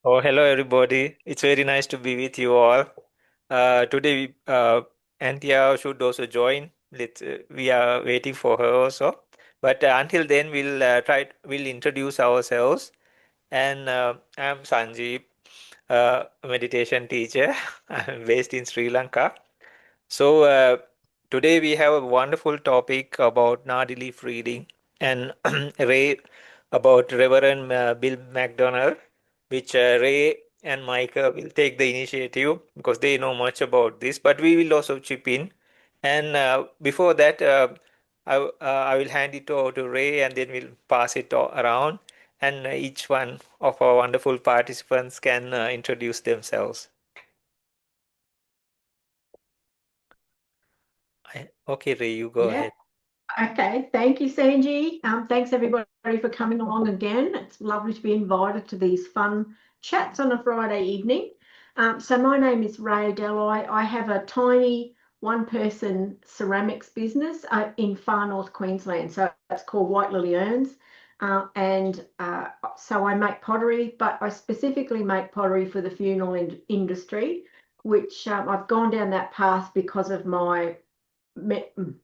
Oh, hello everybody. It's very nice to be with you all. Today, Anthea should also join. We are waiting for her also. But until then, we'll introduce ourselves. And I'm Sanjeev, a meditation teacher. I'm based in Sri Lanka. So today we have a wonderful topic about Nadi leaf reading and Ray about Reverend Bill McDonald, which Ray and Micah will take the initiative because they know much about this, but we will also chip in. And before that, I will hand it over to Ray and then we'll pass it around, and each one of our wonderful participants can introduce themselves. Okay, Ray, you go Yeah. ahead. Okay. Thank you, Sanji. Thanks everybody for coming along again. It's lovely to be invited to these fun chats on a Friday evening. So my name is Rae Dalai. I have a tiny one-person ceramics business in far north Queensland. So it's called White Lily Urns. So I make pottery, but I specifically make pottery for the funeral industry, which I've gone down that path because of my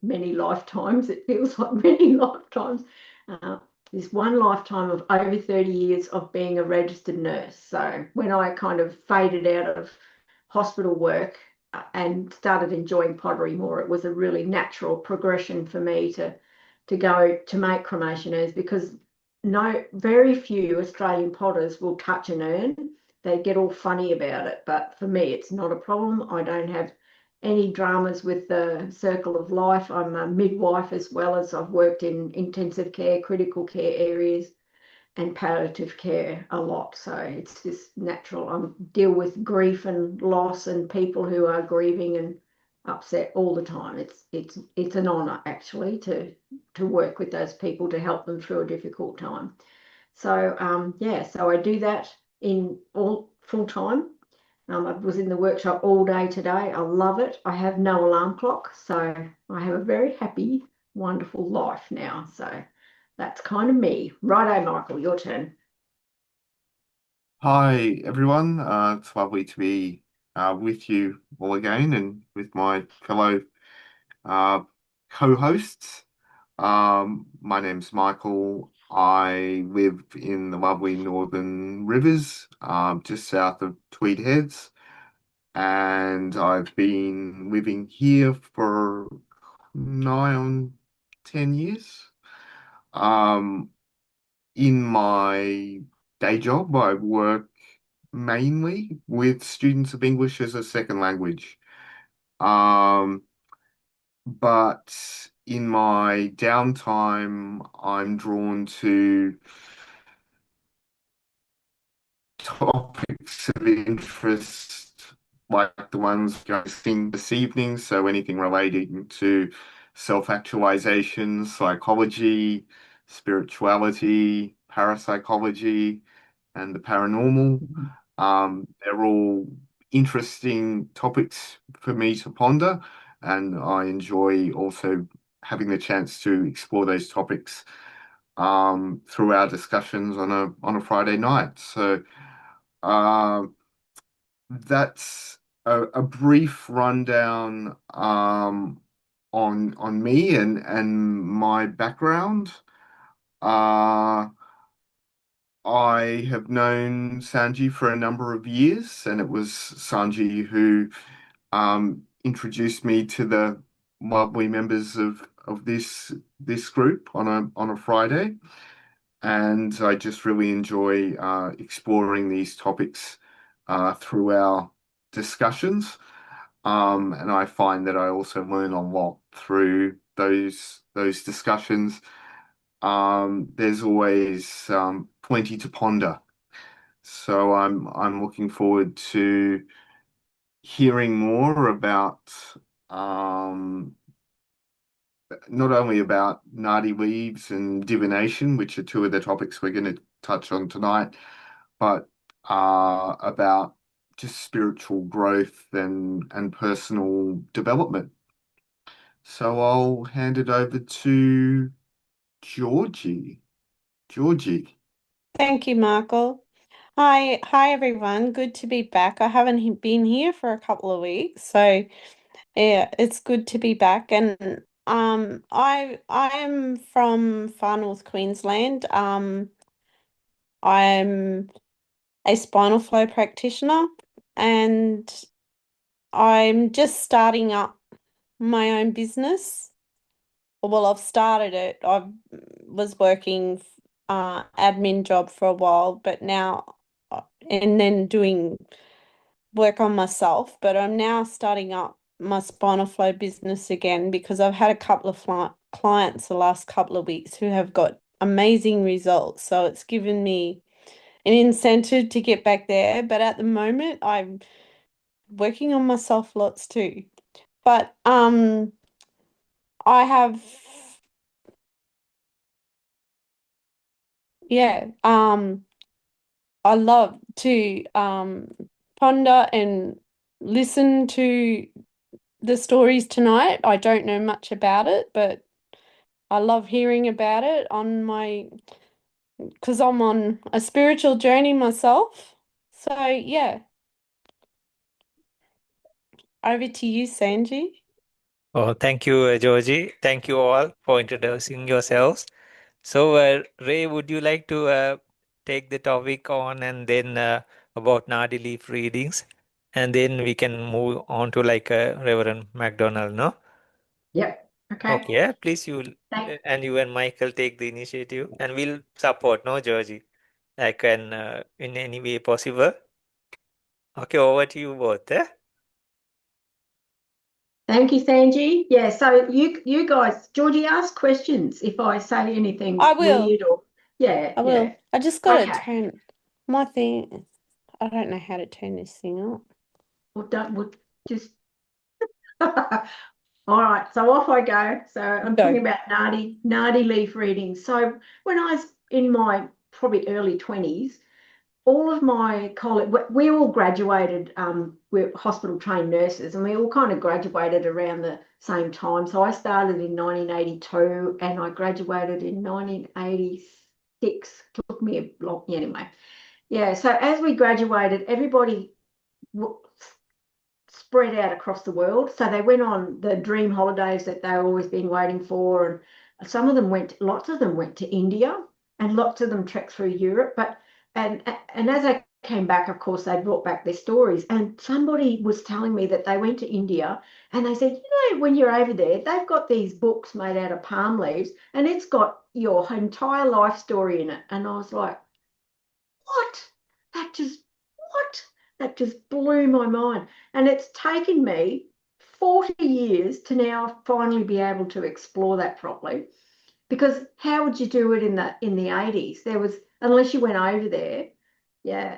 many lifetimes. It feels like many lifetimes. Uh, this one lifetime of over 30 years of being a registered nurse. So when I kind of faded out of hospital work and started enjoying pottery more, it was a really natural progression for me to go to make cremation urns, because very few Australian potters will touch an urn. They get all funny about it, but for me, it's not a problem. I don't have any dramas with the circle of life. I'm a midwife, as well as I've worked in intensive care, critical care areas, and palliative care a lot. So it's just natural. I deal with grief and loss and people who are grieving and upset all the time. It's an honor actually to work with those people, to help them through a difficult time. So yeah, so I do that in all full time. I was in the workshop all day today. I love it. I have no alarm clock, so I have a very happy, wonderful life now. So that's kind of me. Righto, Michael, your turn. Hi, everyone. It's lovely to be with you all again and with my fellow uh, co-hosts. My name's Michael. I live in the lovely Northern Rivers, just south of Tweed Heads, and I've been living here for nigh on 10 years. Um, in my day job, I work mainly with students of English as a second language. Um, but in my downtime, I'm drawn to topics of interest like the ones we're seeing this evening. So anything relating to self-actualization, psychology, spirituality, parapsychology, and the paranormal. They're all interesting topics for me to ponder, and I enjoy also having the chance to explore those topics through our discussions on a Friday night. So um, that's a brief rundown on me and my background. Uh, I have known Sanji for a number of years, and it was Sanji who introduced me to the lovely members of this group on a Friday, and I just really enjoy exploring these topics through our discussions. And I find that I also learn a lot through those discussions. There's always plenty to ponder. So I'm looking forward to hearing more about um, not only about Nadi leaves and divination, which are two of the topics we're going to touch on tonight, but about just spiritual growth and personal development. So I'll hand it over to Georgie. Georgie. Thank you, Michael. Hi everyone. Good to be back. I haven't been here for a couple of weeks, so yeah, it's good to be back. And I am from far north Queensland. I'm a spinal flow practitioner, and I'm just starting up my own business. Well, I've started it. I was working admin job for a while, but now and then doing work on myself, but I'm now starting up my spinal flow business again because I've had a couple of clients the last couple of weeks who have got amazing results. So it's given me an incentive to get back there. But at the moment, I'm working on myself lots too. But I have yeah, I love to ponder and listen to the stories tonight. I don't know much about it, but I love hearing about it because I'm on a spiritual journey myself. So yeah, over to you, Sanji. Oh, thank you, Georgie. Thank you all for introducing yourselves. So, Ray, would you like to take the topic on and then about Nadi leaf readings, and then we can move on to like Reverend McDonald, no? Yep. Okay. Okay, yeah, please Thank, and you and Michael take the initiative, and we'll support, no, Georgie, like in any way possible. Okay, over to you both. Eh? thank you, Sanji. Yeah, so you guys, Georgie, ask questions if I say anything I will. weird or yeah, I yeah. will. I just got to Okay. turn my thing. I don't know how to turn this thing on. We'll just all right, so off I go. So I'm talking Go. about Nadi leaf readings. So when I was in my probably early 20s, all of my colleagues, we all graduated, we're hospital trained nurses, and we all kind of graduated around the same time. So I started in 1982 and I graduated in 1986. Took me a long, anyway. Yeah, so as we graduated, everybody spread out across the world. So they went on the dream holidays that they've always been waiting for. And some of them lots of them went to India and lots of them trekked through Europe. And as I came back, of course, they brought back their stories. And somebody was telling me that they went to India and they said, when you're over there, they've got these books made out of palm leaves and it's got your entire life story in it. And I was like, what? That just, what? That just blew my mind. And it's taken me 40 years to now finally be able to explore that properly. Because how would you do it in the 80s? There was, unless you went over there, yeah,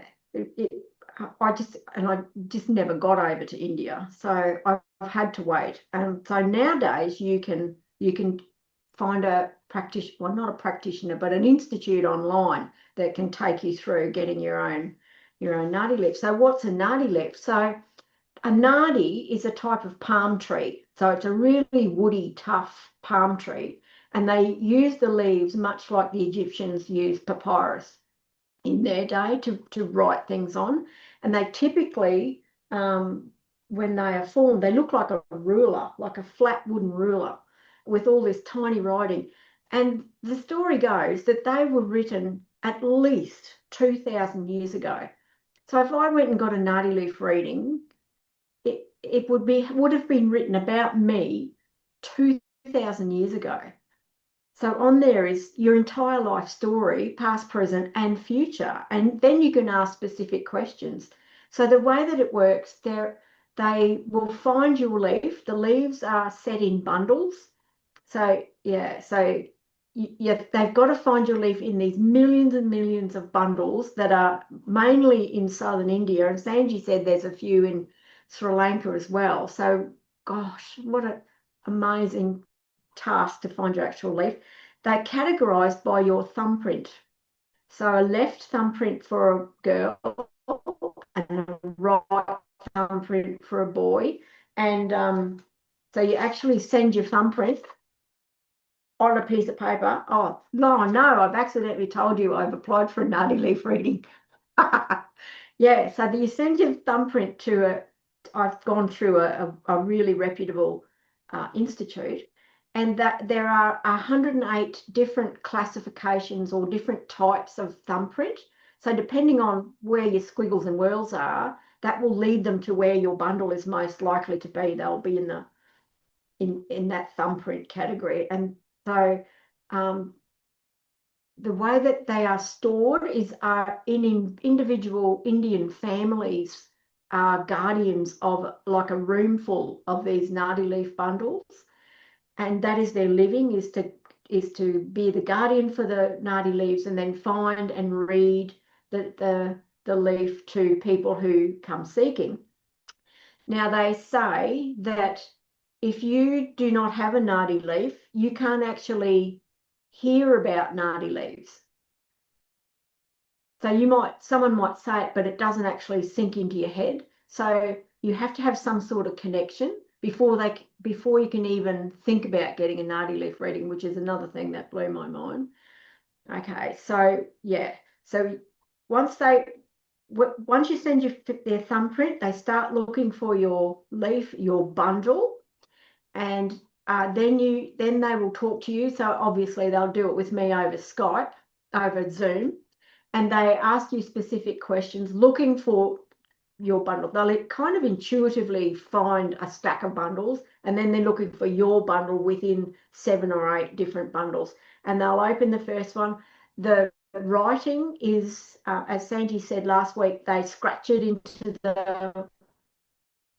I just never got over to India. So I've had to wait. And so nowadays you can find a practitioner, well, not a practitioner, but an institute online that can take you through getting your own nadi leaf. So what's a nadi leaf? So a nadi is a type of palm tree. So it's a really woody, tough palm tree. And they use the leaves much like the Egyptians used papyrus in their day to write things on. And they typically, when they are formed, they look like a ruler, like a flat wooden ruler with all this tiny writing. And the story goes that they were written at least 2,000 years ago. So if I went and got a Nadi leaf reading, it would have been written about me 2,000 years ago. So on there is your entire life story, past, present, and future. And then you can ask specific questions. So the way that it works, they will find your leaf. The leaves are set in bundles. So yeah, so they've got to find your leaf in these millions and millions of bundles that are mainly in southern India. And Sanji said there's a few in Sri Lanka as well. So gosh, what an amazing task to find your actual leaf. They're categorized by your thumbprint. So a left thumbprint for a girl and a right thumbprint for a boy. And so you actually send your thumbprint on a piece of paper. Oh, no, I've accidentally told you I've applied for a Nadi leaf reading. Yeah, so you send your thumbprint to I've gone through a really reputable institute, and that there are 108 different classifications or different types of thumbprint. So depending on where your squiggles and whirls are, that will lead them to where your bundle is most likely to be. They'll be in that thumbprint category. And so the way that they are stored is in individual Indian families are guardians of like a room full of these Nadi leaf bundles, and that is their living is to be the guardian for the Nadi leaves and then find and read the leaf to people who come seeking. Now they say that if you do not have a Nadi leaf, you can't actually hear about Nadi leaves. So someone might say it, but it doesn't actually sink into your head. So you have to have some sort of connection before you can even think about getting a Nadi leaf reading, which is another thing that blew my mind. Okay, so yeah, so once you send their thumbprint, they start looking for your leaf, your bundle, and then they will talk to you. So obviously they'll do it with me over Skype, over Zoom, and they ask you specific questions looking for your bundle. They'll kind of intuitively find a stack of bundles, and then they're looking for your bundle within 7 or 8 different bundles. And they'll open the first one. The writing is, as Sanji said last week, they scratch it into the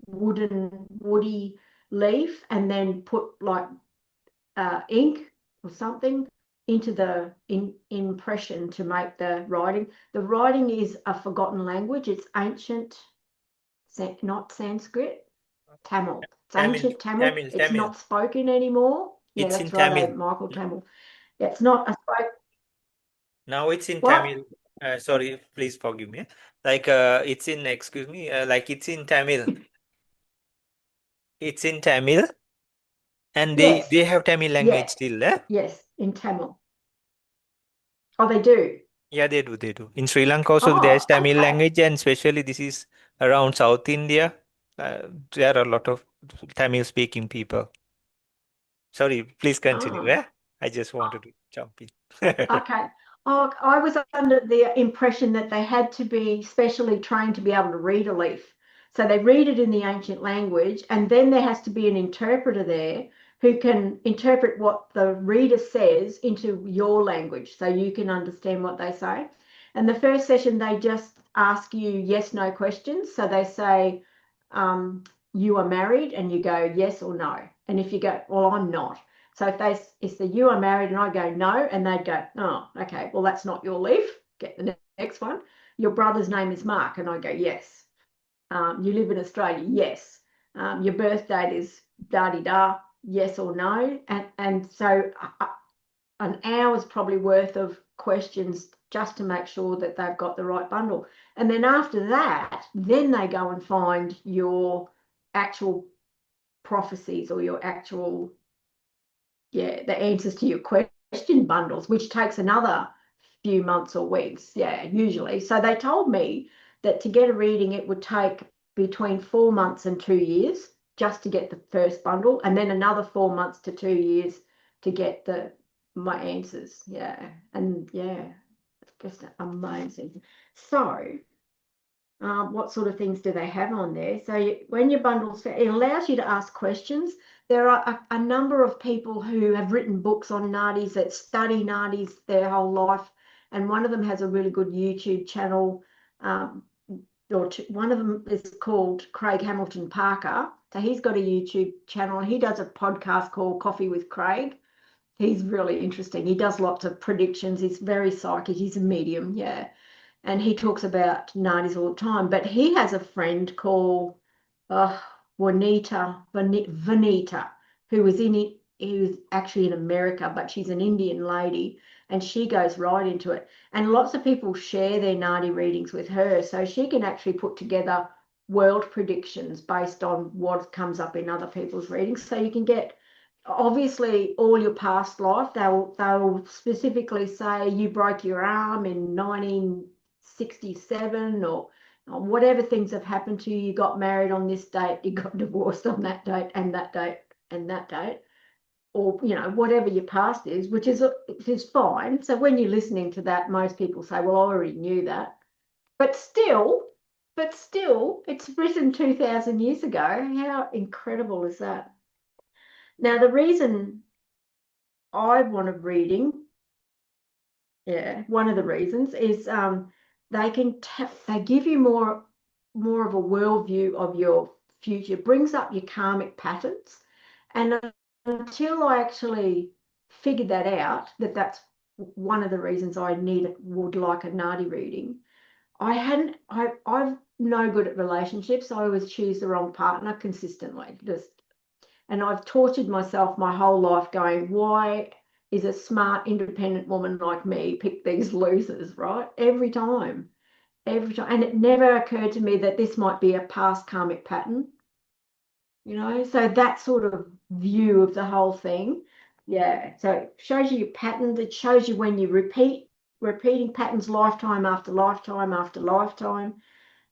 woody leaf and then put like ink or something into the impression to make the writing. The writing is a forgotten language. It's ancient, not Sanskrit, Tamil. It's ancient Tamil. It's Tamil. not spoken anymore. Yeah, It's in that's right, Tamil. Michael, Tamil. It's not a spoke. Now it's in What? Tamil. Sorry, please forgive me. Like it's in, excuse me, like it's in Tamil. It's in Tamil, and they Yes. have Tamil language Yeah. still, eh? Yes, in Tamil. Oh, they do. Yeah, they do, they do. In Sri Lanka also there's Oh, Tamil okay. language, and especially this is around South India. There are a lot of Tamil speaking people. Sorry, please continue, Ah. eh? I just wanted to jump in. Okay. Oh, I was under the impression that they had to be specially trained to be able to read a leaf. So they read it in the ancient language, and then there has to be an interpreter there who can interpret what the reader says into your language so you can understand what they say. And the first session, they just ask you yes, no questions. So they say, you are married, and you go yes or no. And if you go, well, I'm not. So if you are married and I go no, and they'd go, oh, okay, well, that's not your leaf. Get the next one. Your brother's name is Mark, and I go, yes. You live in Australia, yes. Your birth date is da-di-da, yes or no. And so an hour's probably worth of questions just to make sure that they've got the right bundle. And then after that, then they go and find your actual prophecies or your actual the answers to your question bundles, which takes another few months or weeks, usually. So they told me that to get a reading, it would take between 4 months and 2 years just to get the first bundle, and then another 4 months to 2 years to get my answers. And it's just amazing. So what sort of things do they have on there? So when your bundles, it allows you to ask questions. There are a number of people who have written books on Nadis that study Nadis their whole life, and one of them has a really good YouTube channel. One of them is called Craig Hamilton Parker. So he's got a YouTube channel, and he does a podcast called Coffee with Craig. He's really interesting. He does lots of predictions. He's very psychic. He's a medium, and he talks about Nadis all the time. But he has a friend called Vanita, who who's actually in America, but she's an Indian lady, and she goes right into it. And lots of people share their Nadi readings with her, so she can actually put together world predictions based on what comes up in other people's readings. So you can get obviously all your past life. They'll specifically say you broke your arm in 67 or whatever things have happened to you. You got married on this date, you got divorced on that date and that date and that date, or you know, whatever your past is, which is fine. So when you're listening to that, most people say, well, I already knew that. But still, it's written 2,000 years ago. How incredible is that? Now, the reason I want a reading, one of the reasons is they give you more of a worldview of your future, brings up your karmic patterns. And until I actually figured that out, that's one of the reasons I would like a Nadi reading. I'm no good at relationships. I always choose the wrong partner consistently. And I've tortured myself my whole life going, why is a smart, independent woman like me pick these losers, right? Every time. And it never occurred to me that this might be a past karmic pattern, you know? So that sort of view of the whole thing. Yeah. So it shows you your patterns. It shows you when you repeating patterns lifetime after lifetime after lifetime.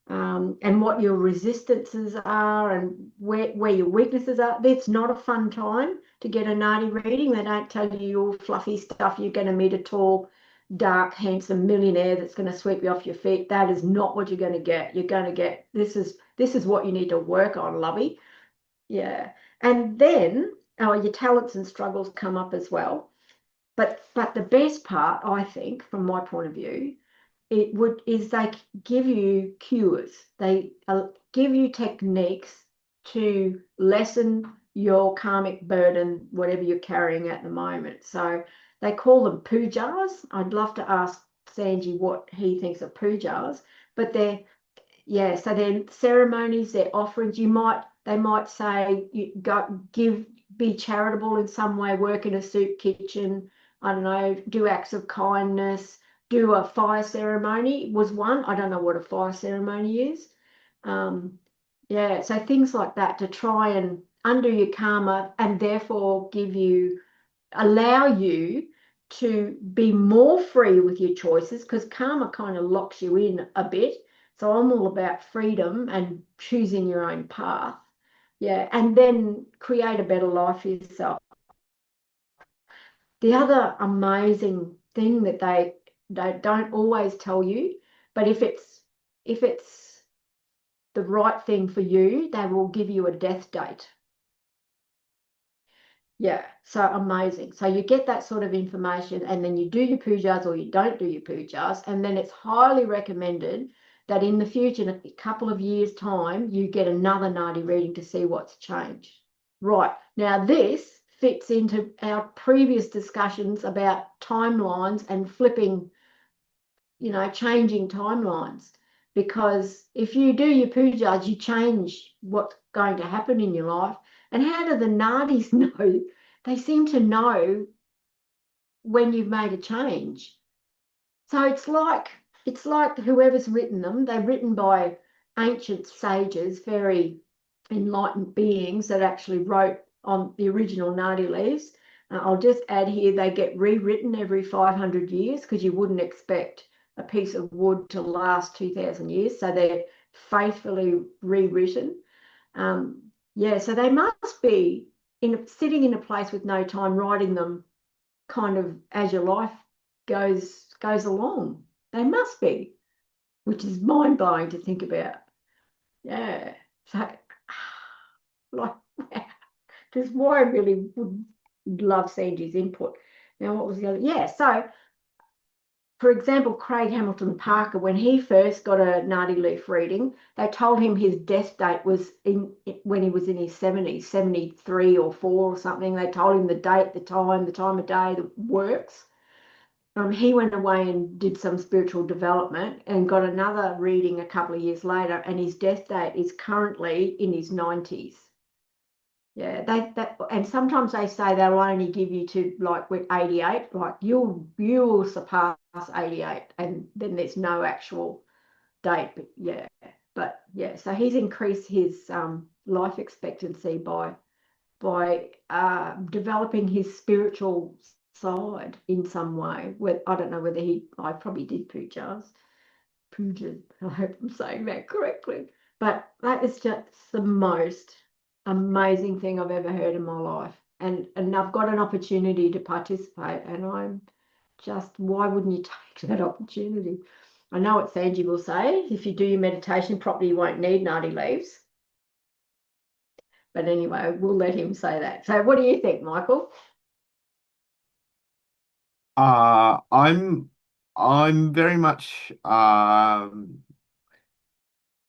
And what your resistances are and where your weaknesses are. It's not a fun time to get a Nadi reading. They don't tell you all fluffy stuff. You're going to meet a tall, dark, handsome millionaire that's going to sweep you off your feet. That is not what you're going to get. You're going to get, this is what you need to work on, lovey. Yeah. And then your talents and struggles come up as well. But the best part, I think, from my point of view, is they give you cures. They give you techniques to lessen your karmic burden, whatever you're carrying at the moment. So they call them pujas. I'd love to ask Sanji what he thinks of pujas, but so they're ceremonies, they're offerings. They might say you be charitable in some way, work in a soup kitchen, I don't know, do acts of kindness, do a fire ceremony was one. I don't know what a fire ceremony is. So things like that to try and undo your karma and therefore allow you to be more free with your choices, because karma kind of locks you in a bit. So I'm all about freedom and choosing your own path. Yeah, and then create a better life for yourself. The other amazing thing that they don't always tell you, but if it's the right thing for you, they will give you a death date. Yeah, so amazing. So you get that sort of information, and then you do your pujas or you don't do your pujas, and then it's highly recommended that in the future, in a couple of years' time, you get another Nadi reading to see what's changed. Right, now this fits into our previous discussions about timelines and flipping, changing timelines. Because if you do your pujas, you change what's going to happen in your life. And how do the Nadis know? They seem to know when you've made a change. So it's like whoever's written them, they're written by ancient sages, very enlightened beings that actually wrote on the original Nadi leaves. I'll just add here, they get rewritten every 500 years, because you wouldn't expect a piece of wood to last 2,000 years. So they're faithfully rewritten. So they must be sitting in a place with no time, writing them kind of as your life goes along. They must be, which is mind-blowing to think about. Yeah. So like, just why I really would love Sanji's input. Now, what was the other? Yeah, so for example, Craig Hamilton Parker, when he first got a Nadi leaf reading, they told him his death date was when he was in his 70s, 73 or 4 or something. They told him the date, the time of day, the works. He went away and did some spiritual development and got another reading a couple of years later, and his death date is currently in his 90s. Yeah, and sometimes they say they'll only give you to like with 88, like you'll surpass 88, and then there's no actual date. But so he's increased his life expectancy by developing his spiritual side in some way. I don't know whether I probably did pujas. Puja. I hope I'm saying that correctly. But that is just the most amazing thing I've ever heard in my life. And I've got an opportunity to participate, and I'm just, why wouldn't you take that opportunity? I know what Sanjva will say, if you do your meditation properly, you won't need Nadi leaves. But anyway, we'll let him say that. So what do you think, Michael? I'm very much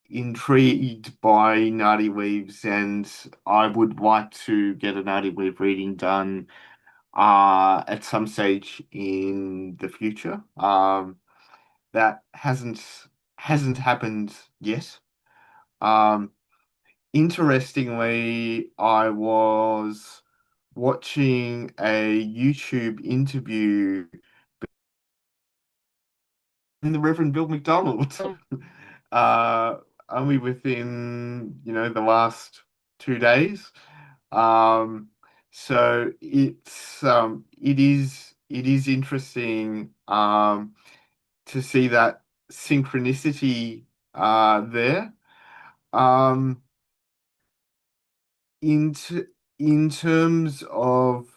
intrigued by Nadi weaves, and I would like to get a Nadi weave reading done at some stage in the future. That hasn't happened yet. Um, Interestingly, I was watching a YouTube interview with the Reverend Bill McDonald, uh, only within, the last 2 days. Um, so it is interesting to see that synchronicity there. Um, in t in terms of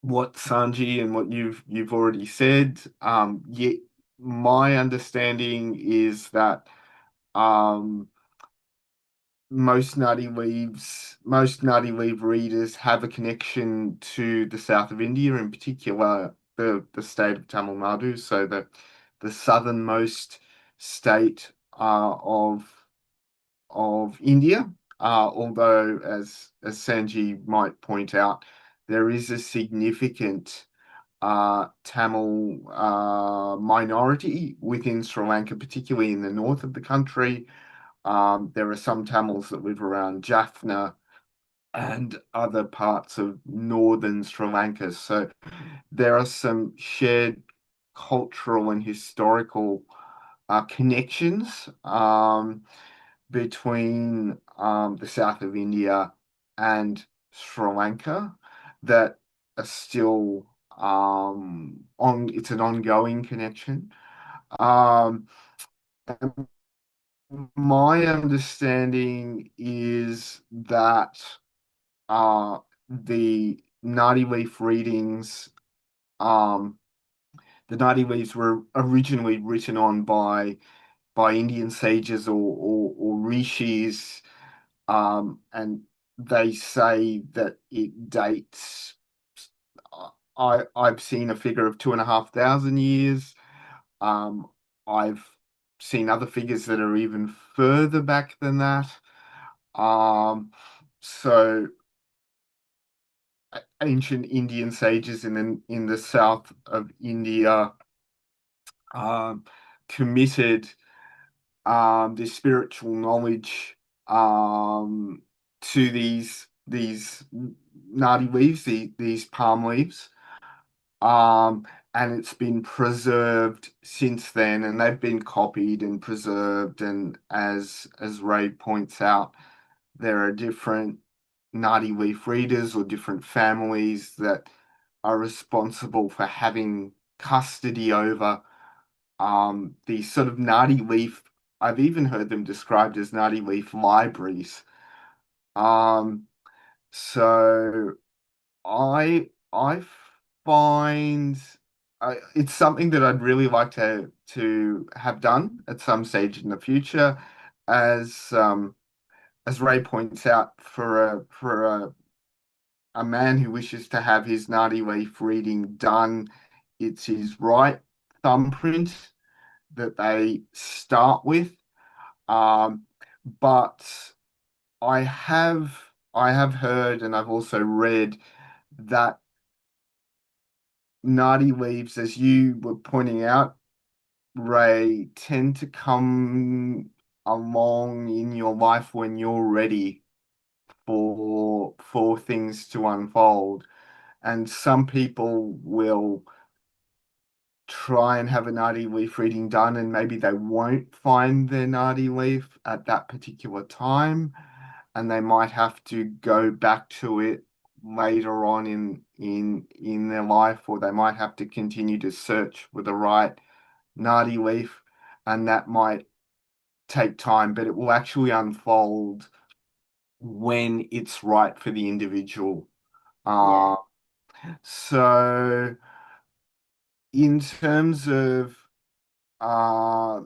what Sanji and what you've already said, yeah, my understanding is that um most Nadi Weave readers have a connection to the south of India, in particular the state of Tamil Nadu, so the southernmost state of India. Although, as Sanji might point out, there is a significant Tamil minority within Sri Lanka, particularly in the north of the country. There are some Tamils that live around Jaffna and other parts of northern Sri Lanka. So there are some shared cultural and historical connections between the south of India and Sri Lanka that are still it's an ongoing connection. Um, and my understanding is that the Nadi leaf readings, the Nadi leaves were originally written on by Indian sages or rishis, and they say that it dates. I've seen a figure of 2,500 years. Um, I've seen other figures that are even further back than that. So ancient Indian sages in the south of India committed this spiritual knowledge to these nadi leaves, these palm leaves, um, and it's been preserved since then, and they've been copied and preserved. And as Rae points out, there are different nadi leaf readers or different families that are responsible for having custody over these sort of nadi leaf. I've even heard them described as nadi leaf libraries. Um, so I find it's something that I'd really like to have done at some stage in the future, as Rae points out, for a man who wishes to have his Nadi leaf reading done, it's his right thumbprint that they start with. Um, but I have heard, and I've also read that Nadi leaves, as you were pointing out, Rae, tend to come along in your life when you're ready for things to unfold. And some people will try and have a Nadi leaf reading done, and maybe they won't find their Nadi leaf at that particular time, and they might have to go back to it later on in their life, or they might have to continue to search for the right Nadi leaf. and that might take time, but it will actually unfold when it's right for the individual. Yeah. So in terms of uh,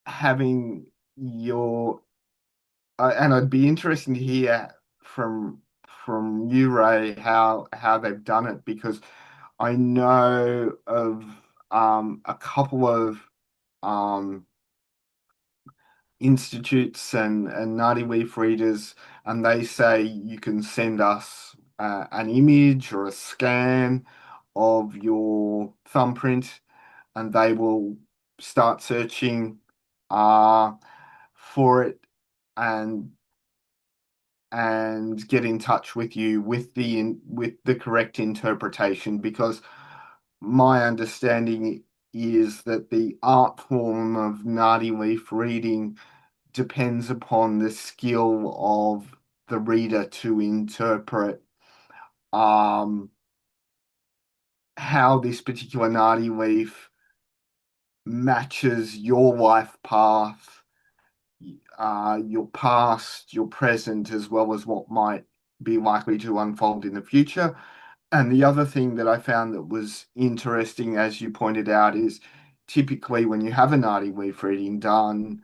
having your and I'd be interested to hear from you, Rae, how they've done it, because I know of a couple of um, institutes and Nadi Leaf readers, and they say you can send us an image or a scan of your thumbprint, and they will start searching uh, for it and get in touch with you with the correct interpretation, because my understanding is that the art form of Nadi leaf reading depends upon the skill of the reader to interpret um, how this particular Nadi leaf matches your life path, your past, your present, as well as what might be likely to unfold in the future. And the other thing that I found that was interesting, as you pointed out, is typically when you have a Nadi leaf reading done,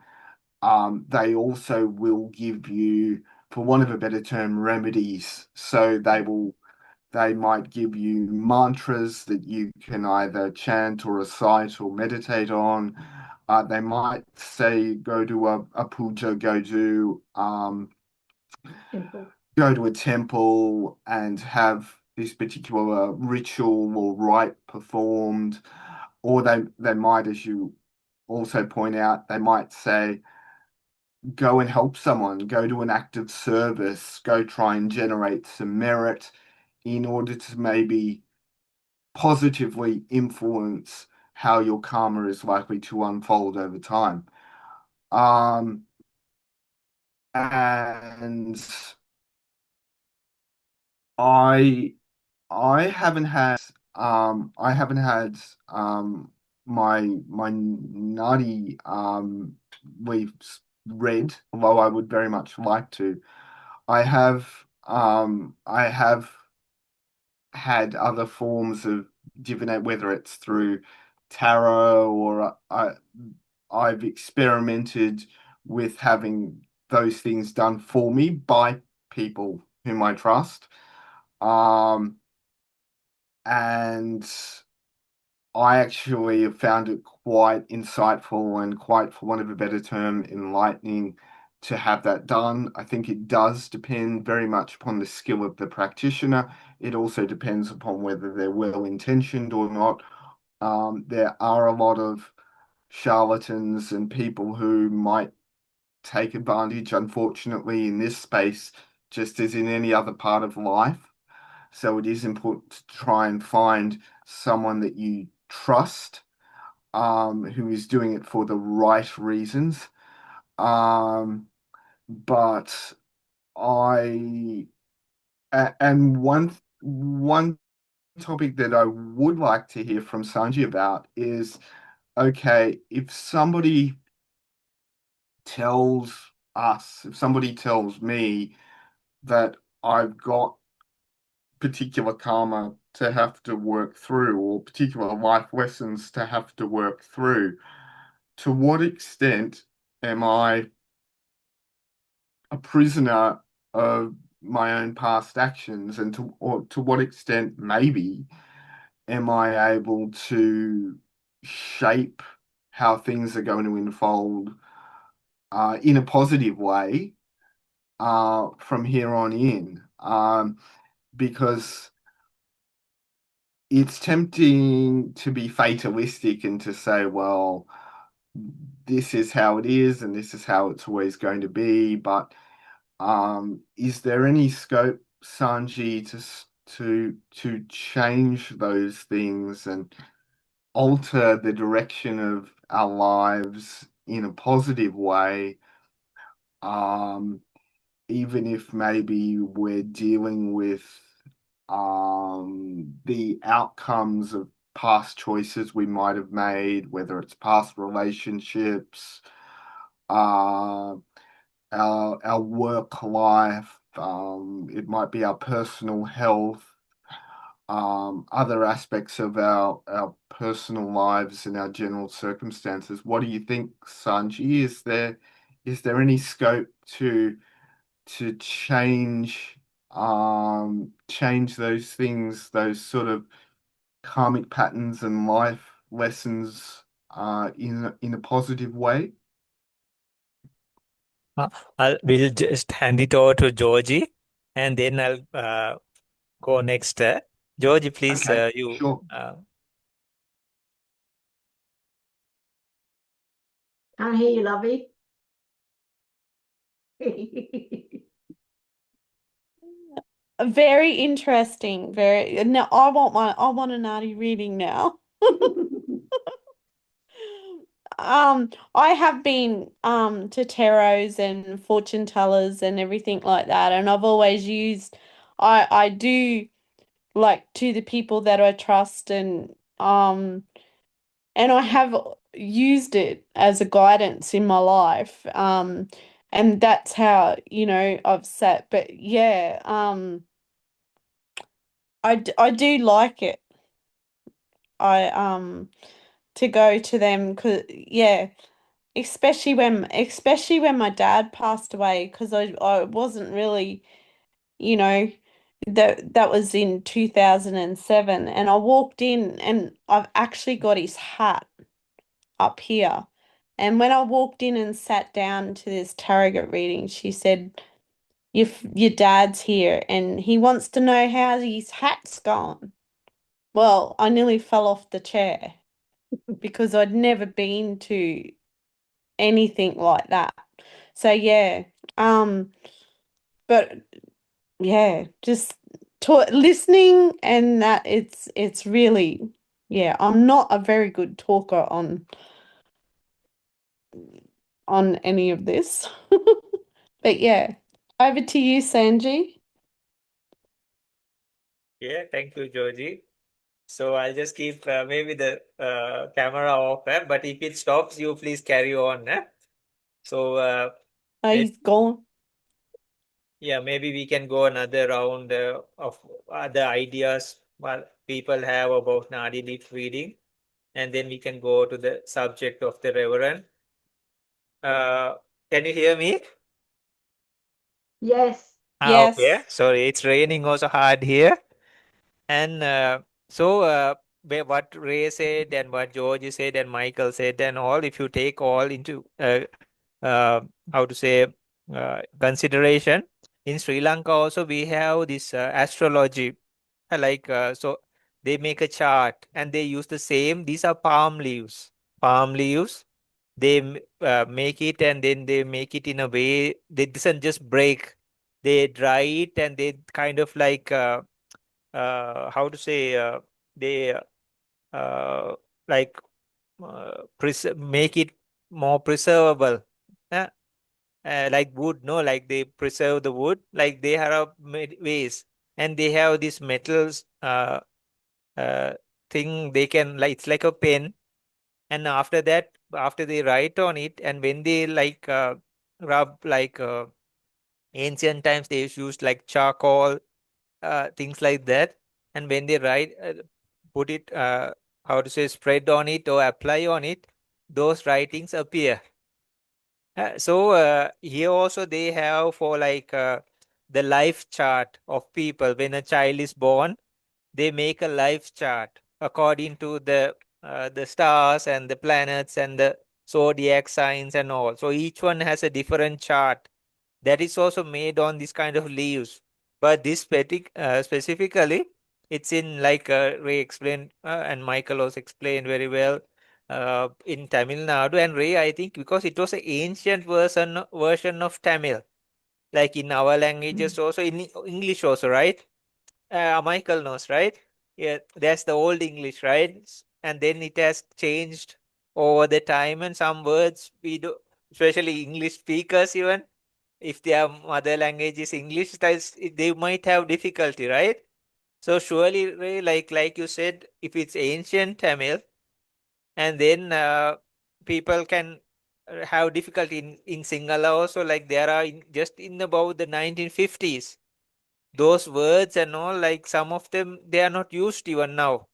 they also will give you, for want of a better term, remedies. So they might give you mantras that you can either chant or recite or meditate on. They might say go to a puja, Simple. go to a temple and have this particular ritual or rite performed, or they might, as you also point out, they might say go and help someone, go to an act of service, go try and generate some merit in order to maybe positively influence how your karma is likely to unfold over time. Um, and I I haven't had my nutty leaves read, although I would very much like to. I have had other forms of divination, whether it's through tarot or I've experimented with having those things done for me by people whom I trust. Um, and I actually have found it quite insightful and quite, for want of a better term, enlightening to have that done. I think it does depend very much upon the skill of the practitioner. It also depends upon whether they're well intentioned or not. There are a lot of charlatans and people who might take advantage, unfortunately, in this space, just as in any other part of life. So it is important to try and find someone that you trust, who is doing it for the right reasons. Um, but I and one topic that I would like to hear from Sanji about is, okay, if somebody tells me that I've got particular karma to have to work through or particular life lessons to have to work through, to what extent am I a prisoner of my own past actions, and to what extent maybe am I able to shape how things are going to unfold in a positive way from here on in, because it's tempting to be fatalistic and to say, well, this is how it is and this is how it's always going to be. But is there any scope, Sanji, to change those things and alter the direction of our lives in a positive way, um, even if maybe we're dealing with the outcomes of past choices we might have made, whether it's past relationships, uh, our work life, it might be our personal health, other aspects of our personal lives and our general circumstances. What do you think, Sanji? Is there any scope to change those things, those sort of karmic patterns and life lessons in a positive way? We'll just hand it over to Georgie, and then I'll go next. Georgie, please, Okay, you. sure. Can't hear you, lovey. Very interesting. Very now I want a Nadi reading now. I have been to tarots and fortune tellers and everything like that, and I've always used I do like to the people that I trust and I have used it as a guidance in my life. And that's how, I've sat. But yeah, I do like it. I to go to them because yeah, especially when my dad passed away because I wasn't really, you know, that was in 2007 and I walked in and I've actually got his hat up here. And when I walked in and sat down to this tarot reading, she said, your dad's here and he wants to know how his hat's gone. Well, I nearly fell off the chair because I'd never been to anything like that. So yeah, but yeah, just listening and that it's really yeah, I'm not a very good talker on any of this. But yeah, over to you, Sanji. Yeah, thank you, Georgie. So I'll just keep maybe the camera off, but if it stops, you please carry on. So Oh, maybe, he's gone. yeah, maybe we can go another round of other ideas what people have about Nadi leaf reading, and then we can go to the subject of the Reverend. Can you hear me? Yes. Okay. Yes. Sorry, it's raining also hard here. And so what Ray said and what George said and Michael said and all, if you take all into how to say consideration, in Sri Lanka also we have this astrology. So they make a chart and they use the same. These are palm leaves. Palm leaves. They make it and then they make it in a way they doesn't just break. They dry it and they kind of like how to say they uh, like make it more preservable. uh, like wood, no, like they preserve the wood, like they have ways, and they have this metals uh, thing they can, like it's like a pen, and after that, after they write on it, and when they like rub, like ancient times they used like charcoal, things like that. And when they write, put it, how to say, spread on it or apply on it, those writings appear. So here also they have for like the life chart of people. When a child is born, they make a life chart according to the stars and the planets and the zodiac signs and all. So each one has a different chart that is also made on this kind of leaves. But this specifically, it's in like Ray explained and Michael also explained very well in Tamil Nadu. And Ray, I think because it was an ancient version of Tamil, like in our languages also, in English also, right? Michael knows, right? Yeah, that's the old English, right? And then it has changed over the time, and some words we do, especially English speakers, even if their mother language is English, they might have difficulty, right? So surely, Ray, like you said, if it's ancient Tamil, and then people can have difficulty in Sinhala also, like there are just in about the 1950s. Those words and all, like some of them, they are not used even now.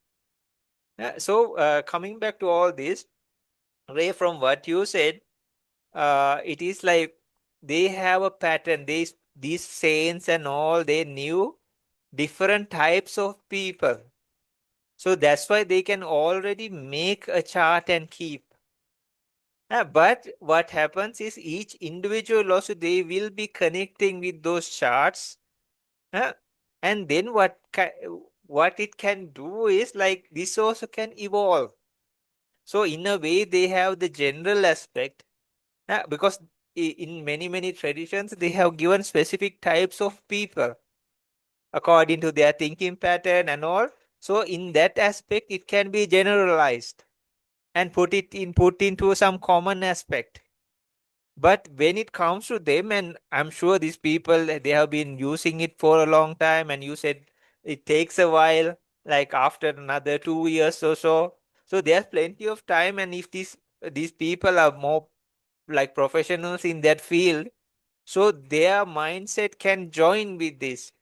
So coming back to all this, Ray, from what you said, it is like they have a pattern. These saints and all, they knew different types of people. So that's why they can already make a chart and keep. But what happens is each individual also they will be connecting with those charts. uh, and then what it can do is like this also can evolve. So in a way they have the general aspect, because in many traditions they have given specific types of people according to their thinking pattern and all. So in that aspect it can be generalized and put into some common aspect. But when it comes to them, and I'm sure these people they have been using it for a long time, and you said it takes a while, like after another 2 years or so. So there's plenty of time, and if these people are more like professionals in that field, so their mindset can join with this,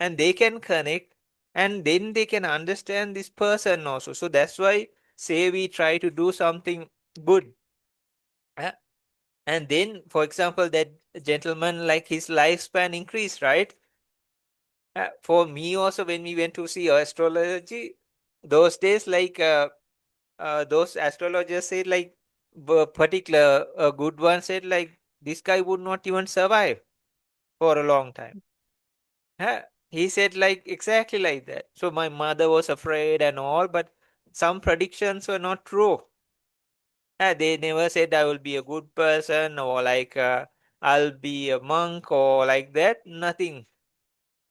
and they can connect, and then they can understand this person also. So that's why say we try to do something good. uh, and then, for example, that gentleman, like his lifespan increased, right? For me also, when we went to see astrology, those days, like those astrologers said, like particular a good one said, like this guy would not even survive for a long time. Uh, he said like exactly like that. So my mother was afraid and all, but some predictions were not true. They never said I will be a good person or like I'll be a monk or like that. Nothing.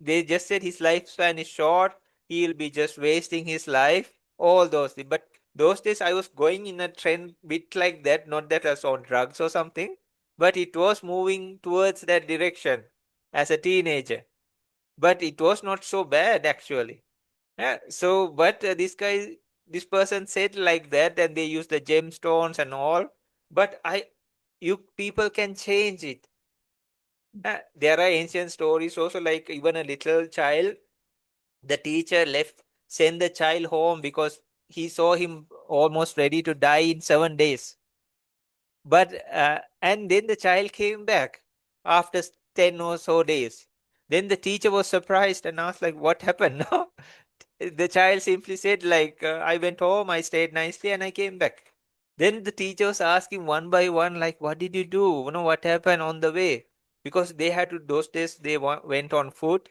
They just said his lifespan is short. He'll be just wasting his life. All those things. But those days I was going in a trend bit like that. Not that I was on drugs or something, but it was moving towards that direction as a teenager. But it was not so bad actually. So, but this person said like that, and they use the gemstones and all. But you people can change it. There are ancient stories also, like even a little child, the teacher send the child home because he saw him almost ready to die in 7 days. But and then the child came back after 10 or so days. Then the teacher was surprised and asked, like, what happened? No, the child simply said, like, I went home, I stayed nicely, and I came back. Then the teacher was asking one by one, like, what did you do? You know, what happened on the way? Because they had to, those days, they went on foot.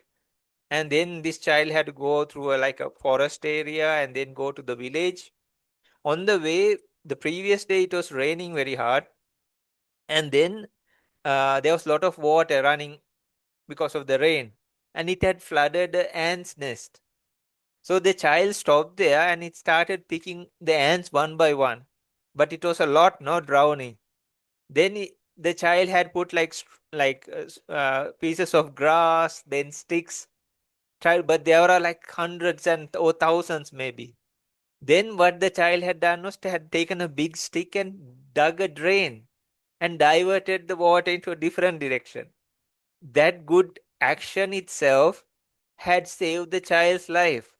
And then this child had to go through like a forest area and then go to the village. On the way, the previous day, it was raining very hard. And then there was a lot of water running because of the rain. And it had flooded the ant's nest. So the child stopped there and it started picking the ants one by one. But it was a lot, not drowning. Then the child had put like pieces of grass, then sticks. But there are like hundreds and or thousands maybe. Then what the child had done was had taken a big stick and dug a drain and diverted the water into a different direction. That good action itself had saved the child's life.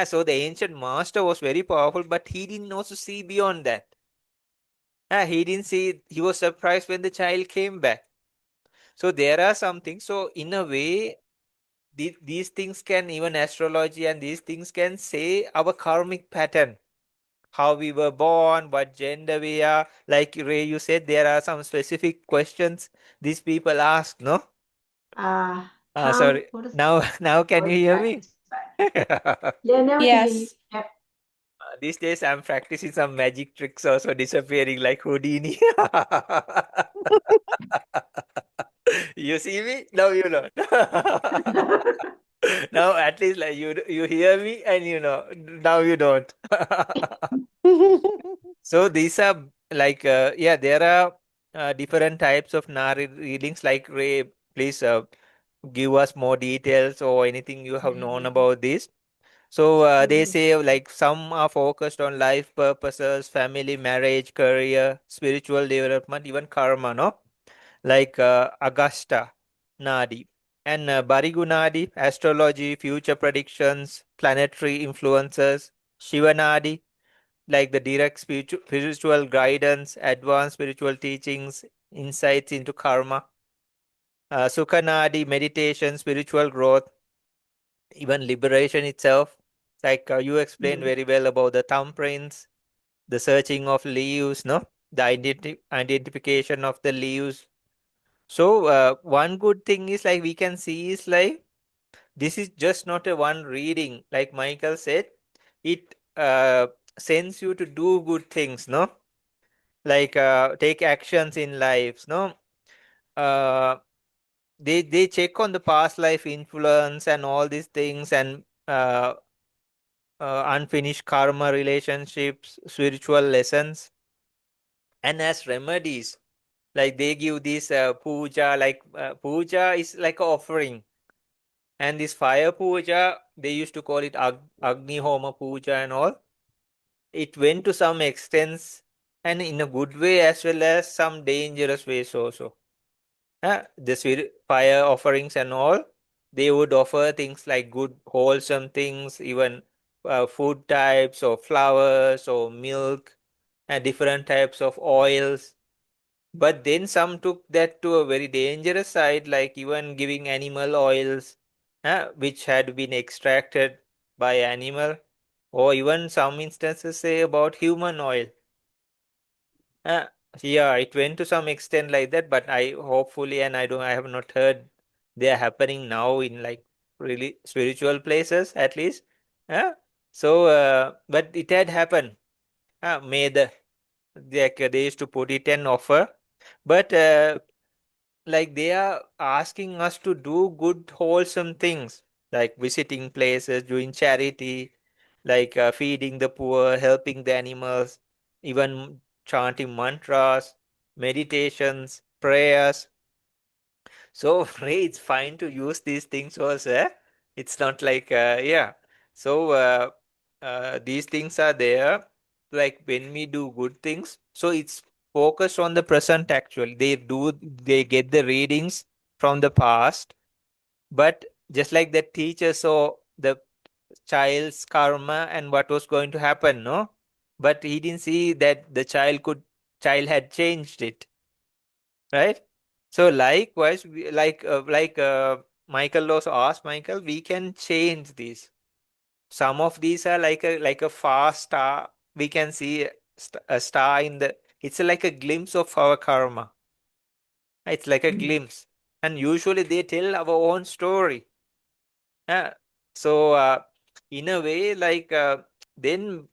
So the ancient master was very powerful, but he didn't also see beyond that. He didn't see, he was surprised when the child came back. So there are some things. So in a way, these things can, even astrology and these things can say our karmic pattern, how we were born, what gender we are. Like Ray, you said there are some specific questions these people ask, no? Sorry. What is Now can you voice hear me? practice? Yeah, now I can hear you. Yes. Yep. These days I'm practicing some magic tricks also disappearing like Houdini. You see me? Now you know. Now at least like you hear me and you know. Now you don't. So these are like yeah, there are different types of Nari readings. Like Ray, please give us more details or anything you have known about this? So they say like some are focused on life purposes, family, marriage, career, spiritual development, even karma, no? Like Augusta Nadi and Barigu Nadi, astrology, future predictions, planetary influences, Shiva Nadi, like the direct spiritual guidance, advanced spiritual teachings, insights into karma, Sukha Nadi, meditation, spiritual growth, even liberation itself. Like you explained very well about the thumbprints, the searching of leaves, no? The identification of the leaves. So one good thing is like we can see is like this is just not a one reading. Like Michael said, it sends you to do good things, no? Like take actions in lives, no? Uh, they check on the past life influence and all these things and unfinished karma relationships, spiritual lessons, and as remedies. Like they give this puja, like puja is like a offering. And this fire puja, they used to call it Agni Homa puja and all. It went to some extents and in a good way as well as some dangerous ways also. The fire offerings and all, they would offer things like good, wholesome things, even food types or flowers or milk and different types of oils. But then some took that to a very dangerous side, like even giving animal oils, which had been extracted by animal, or even some instances say about human oil. Uh, yeah, it went to some extent like that, but I hopefully, and I have not heard they are happening now in like really spiritual places at least. But it had happened. May they used to put it and offer, but like they are asking us to do good, wholesome things, like visiting places, doing charity, like feeding the poor, helping the animals, even chanting mantras, meditations, prayers. So, Ray, it's fine to use these things also. It's not like, yeah. So, these things are there. Like when we do good things, so it's focused on the present actually. They get the readings from the past, but just like the teacher saw the child's karma and what was going to happen, no? But he didn't see that the child had changed it, right? So likewise, Michael also asked Michael, we can change these. Some of these are like a fast star. We can see a star in the. It's like a glimpse of our karma. It's like a glimpse, and usually they tell our own story. Uh, so in a way, like then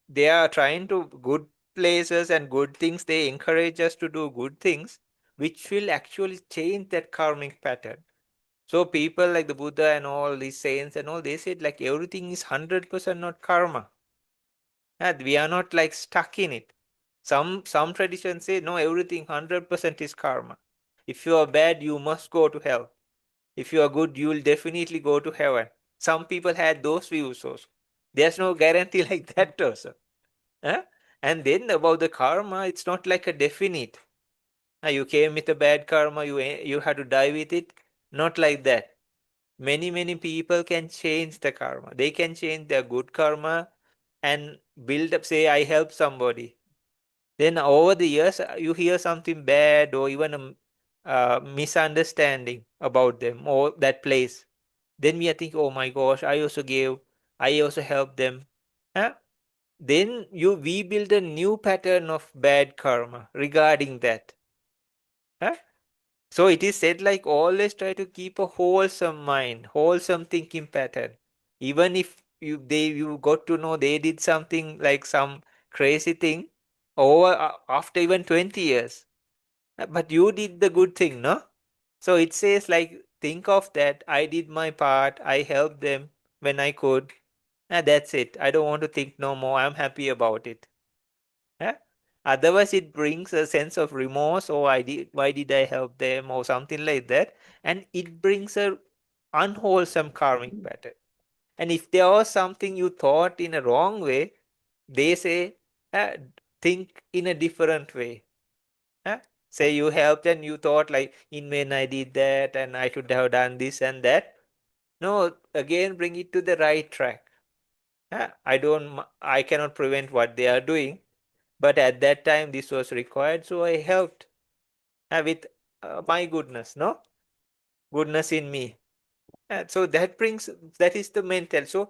they are trying to good places and good things. They encourage us to do good things, which will actually change that karmic pattern. So people like the Buddha and all these saints and all, they said like everything is 100% not karma. And we are not like stuck in it. Some traditions say no, everything 100% is karma. If you are bad, you must go to hell. If you are good, you will definitely go to heaven. Some people had those views also. There's no guarantee like that also. Huh? And then about the karma, it's not like a definite. You came with a bad karma, you had to die with it. Not like that. Many people can change the karma. They can change their good karma and build up, say, I help somebody. Then over the years, you hear something bad or even a misunderstanding about them or that place. Then we are thinking, oh my gosh, I also gave, I also helped them. Huh? Then we build a new pattern of bad karma regarding that. Huh? So it is said like always try to keep a wholesome mind, wholesome thinking pattern. Even if you got to know they did something like some crazy thing over after even 20 years. But you did the good thing, no? So it says like think of that. I did my part. I helped them when I could. And that's it. I don't want to think no more. I'm happy about it. Yeah? Otherwise, it brings a sense of remorse, or why did I help them, or something like that, and it brings a unwholesome karmic pattern. And if there was something you thought in a wrong way, they say, think in a different way. Say you helped and you thought like, in when I did that and I should have done this and that. No, again, bring it to the right track. I cannot prevent what they are doing, but at that time this was required, so I helped with my goodness, no? Goodness in me. So that is the mental. So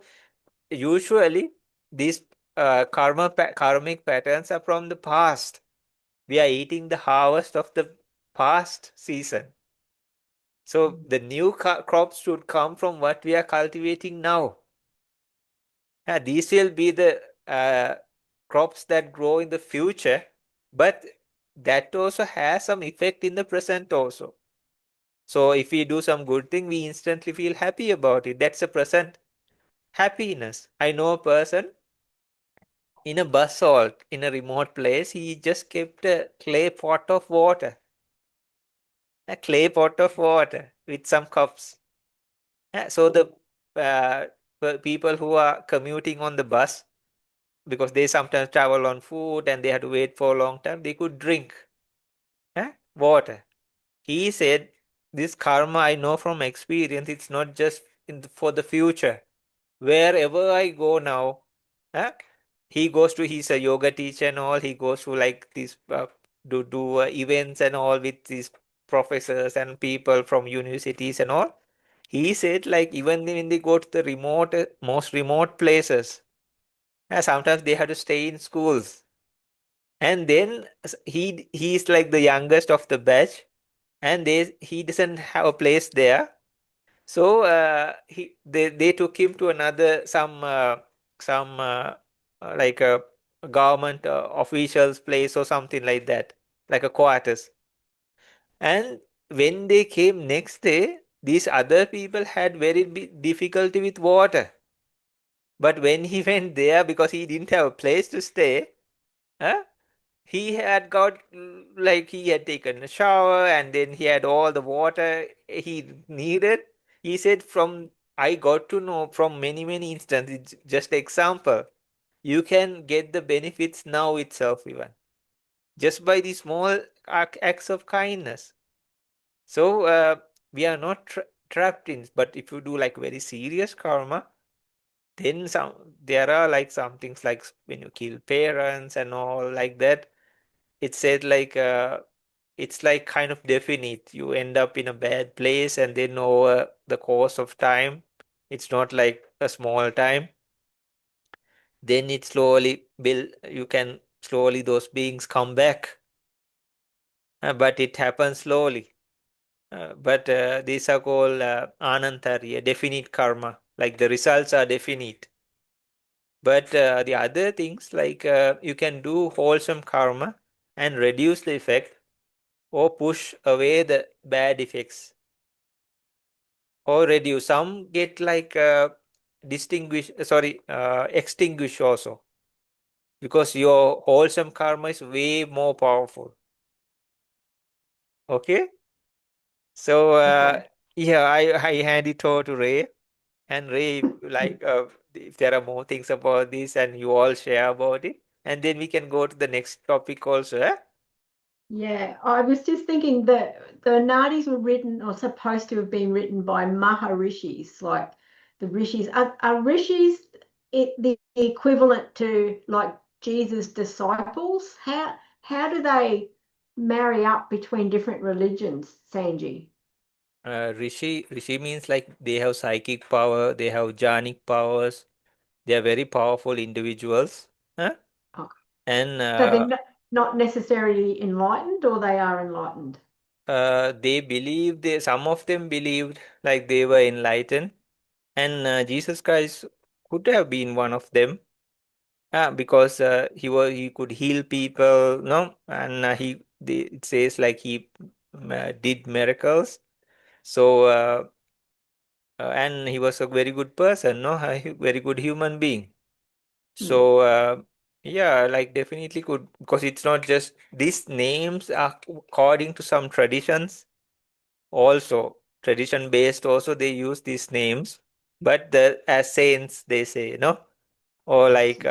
usually these karmic patterns are from the past. We are eating the harvest of the past season. So the new crops should come from what we are cultivating now. These will be the crops that grow in the future, but that also has some effect in the present also. So if we do some good thing, we instantly feel happy about it. That's a present happiness. I know a person in a bus halt in a remote place. He just kept a clay pot of water, with some cups. So the people who are commuting on the bus, because they sometimes travel on foot and they have to wait for a long time, they could drink water. He said, this karma I know from experience, it's not just for the future. Wherever I go now, he goes to, he's a yoga teacher and all, he goes to like these do events and all with these professors and people from universities and all. He said like even when they go to the most remote places, sometimes they have to stay in schools. And then he's like the youngest of the batch, and he doesn't have a place there. So they took him to another some like a government official's place or something like that, like a quarters. And when they came next day, these other people had very difficulty with water. But when he went there, because he didn't have a place to stay, huh? He had got like he had taken a shower and then he had all the water he needed. He said, from I got to know from many instances, just example, you can get the benefits now itself, even just by the small acts of kindness. So we are not trapped in, but if you do like very serious karma, then there are like some things like when you kill parents and all like that. It said like it's like kind of definite. You end up in a bad place, and then over the course of time, it's not like a small time. Then it slowly build. You can slowly those beings come back, but it happens slowly. But these are called anantariya, definite karma. Like the results are definite. But the other things like you can do wholesome karma and reduce the effect or push away the bad effects or reduce. Some get like extinguish also, because your wholesome karma is way more powerful. Okay, so Okay. yeah, I hand it over to Rae. And Rae, like if there are more things about this and you all share about it, and then we can go to the next topic also. Yeah, I was just thinking that the Nadis were written or supposed to have been written by Maharishis, like the rishis. Are rishis the equivalent to like Jesus' disciples? How do they marry up between different religions, Sanji? Rishi means like they have psychic power, they have jhanic powers, they are very powerful individuals. Huh? Oh, And so they're not necessarily enlightened, or they are enlightened. they believe some of them believed like they were enlightened, and Jesus Christ could have been one of them, because he could heal people, no, and it says like he did miracles. So and he was a very good person, no, a very good human being. Hmm. So Yeah, like definitely could, because it's not just these names are according to some traditions also, tradition based also they use these names, but the as saints they say, or like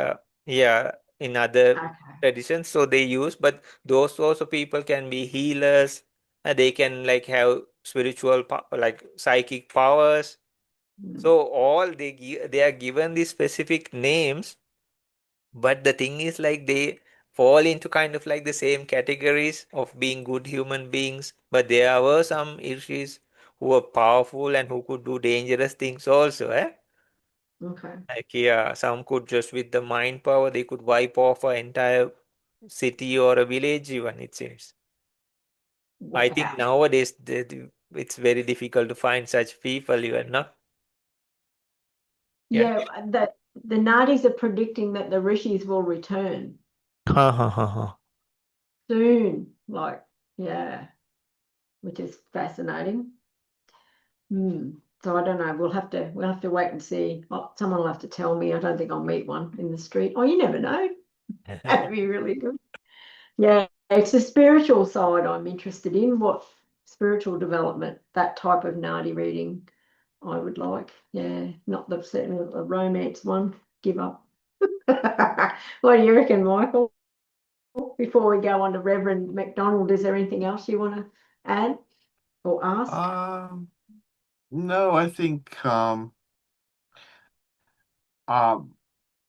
yeah, in other Okay. traditions, so they use, but those also people can be healers, they can like have spiritual like psychic powers. Mm. So all they are given these specific names, but the thing is like they fall into kind of like the same categories of being good human beings, but there were some issues who were powerful and who could do dangerous things also, eh? Okay. Like, yeah, some could just with the mind power, they could wipe off an entire city or a village even, it seems. I think Wow. nowadays it's very difficult to find such people even, no? Yeah. Yeah, the Nadis are predicting that the rishis will return Ha ha ha ha. soon. Like, yeah, which is fascinating. Hmm. So I don't know. We'll have to wait and see. Oh, someone will have to tell me. I don't think I'll meet one in the street. Oh, you never know. That'd be really good. Yeah, it's the spiritual side I'm interested in. What spiritual development, that type of Nadi reading I would like. Yeah, not the certainly a romance one. Give up. What do you reckon, Michael? Before we go on to Reverend McDonald, is there anything else you want to add or ask? Um, no, I think um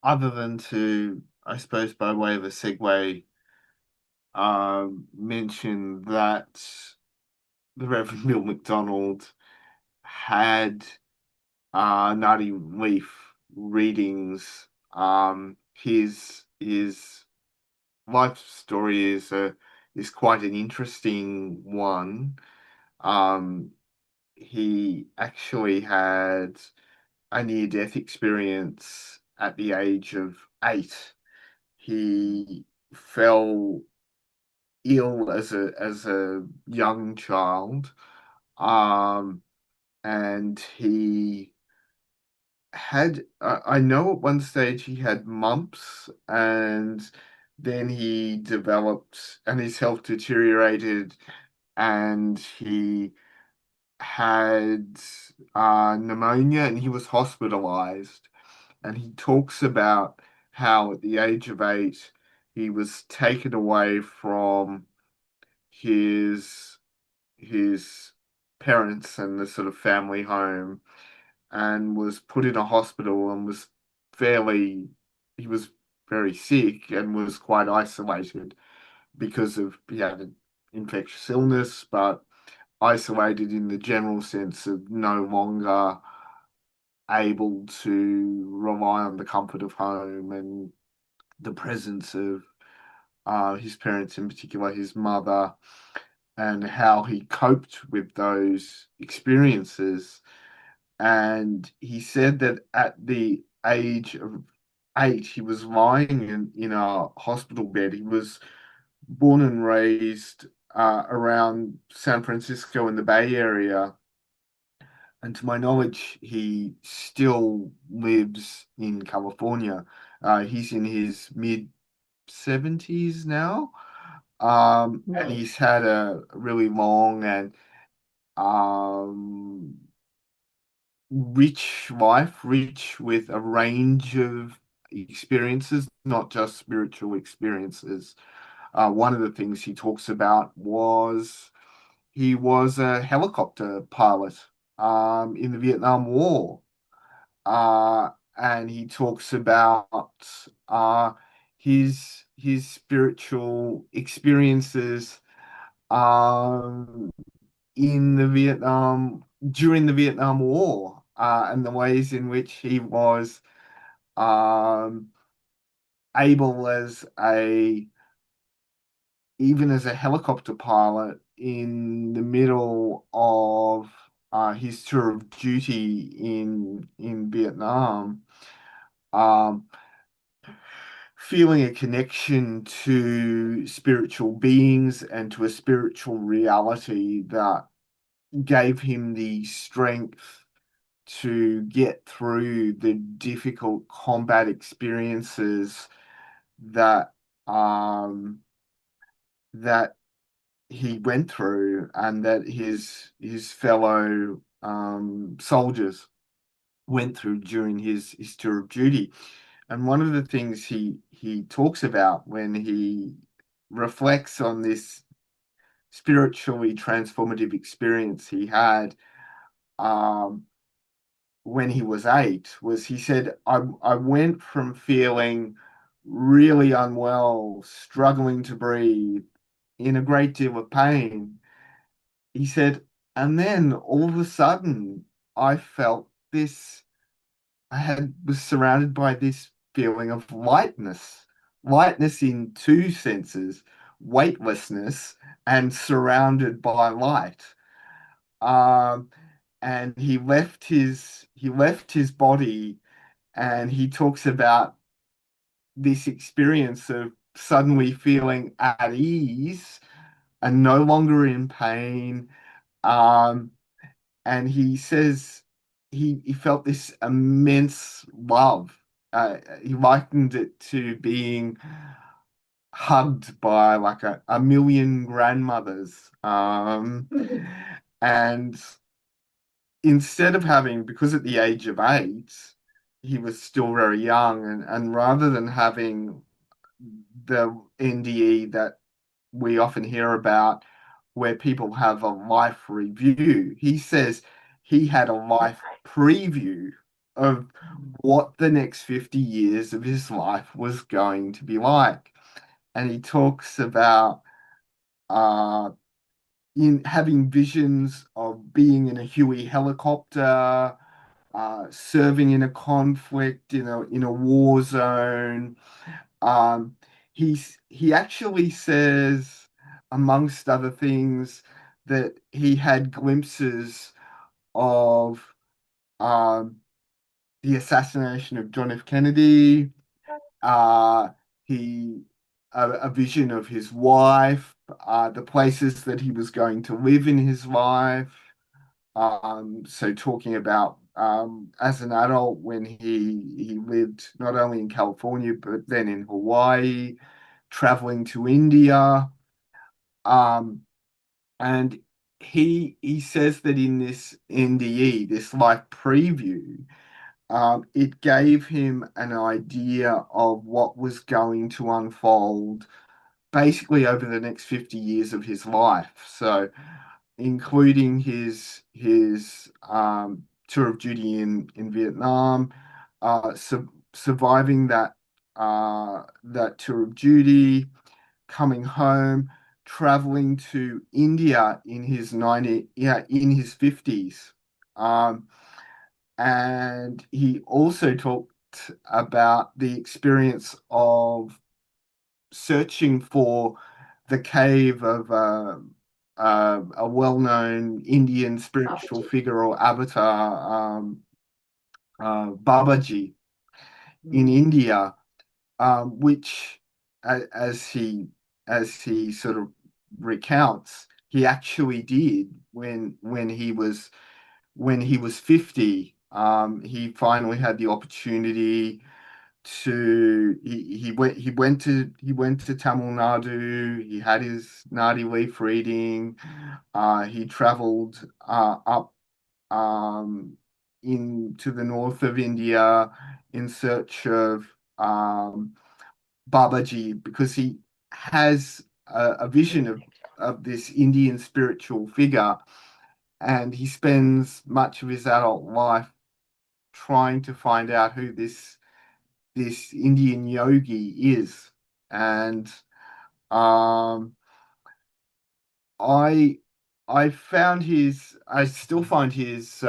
other than to, I suppose, by way of a segue, mention that the Reverend Bill McDonald had Nadi Leaf readings. His life story is quite an interesting one. Um, he actually had a near-death experience at the age of 8. He fell ill as a young child, um, and he had I know at one stage he had mumps, and then he developed and his health deteriorated, and he had pneumonia, and he was hospitalized. And he talks about how at the age of 8 he was taken away from his his parents and the sort of family home, and was put in a hospital, and he was very sick and was quite isolated because of he had an infectious illness, but isolated in the general sense of no longer able to rely on the comfort of home and the presence of his parents, in particular his mother, and how he coped with those experiences. And he said that at the age of 8, he was lying in a hospital bed. He was born and raised around San Francisco in the Bay Area. And to my knowledge, he still lives in California. He's in his mid 70s now. And No. he's had a really long and um, rich life, rich with a range of experiences, not just spiritual experiences. One of the things he talks about was he was a helicopter pilot in the Vietnam War. And he talks about uh, his spiritual experiences um, in the Vietnam during the Vietnam War, and the ways in which he was um, able as a even as a helicopter pilot in the middle of his tour of duty in Vietnam, um, feeling a connection to spiritual beings and to a spiritual reality that gave him the strength to get through the difficult combat experiences that that he went through and that his fellow soldiers went through during his tour of duty. And one of the things he talks about when he reflects on this spiritually transformative experience he had um, when he was 8 was he said, I went from feeling really unwell, struggling to breathe, in a great deal of pain. He said, and then all of a sudden I felt this, was surrounded by this feeling of lightness, lightness in two senses, weightlessness and surrounded by light. Um, and he left his body, and he talks about this experience of suddenly feeling at ease and no longer in pain. Um, and he says he felt this immense love. He likened it to being hugged by like a million grandmothers. And instead of having, because at the age of 8, he was still very young, and rather than having the NDE that we often hear about, where people have a life review, he says he had a life preview of what the next 50 years of his life was going to be like. And he talks about uh, in having visions of being in a Huey helicopter, serving in a conflict, in a war zone. Um, he actually says, amongst other things, that he had glimpses of um, the assassination of John F. Kennedy. He a vision of his wife, the places that he was going to live in his life. So talking about as an adult when he lived not only in California but then in Hawaii, traveling to India. Um, and he says that in this NDE, this life preview, it gave him an idea of what was going to unfold basically over the next 50 years of his life. So including his tour of duty in Vietnam, surviving that tour of duty, coming home, traveling to India in his 50s. And he also talked about the experience of searching for the cave of a well-known Indian spiritual figure or avatar, Babaji, in India, which, as he sort of recounts, he actually did when he was 50. He finally had the opportunity he went to Tamil Nadu. He had his Nadi leaf reading. He traveled up into the north of India in search of Babaji, because he has a vision of this Indian spiritual figure, and he spends much of his adult life trying to find out who this Indian yogi is. And um, I I still find his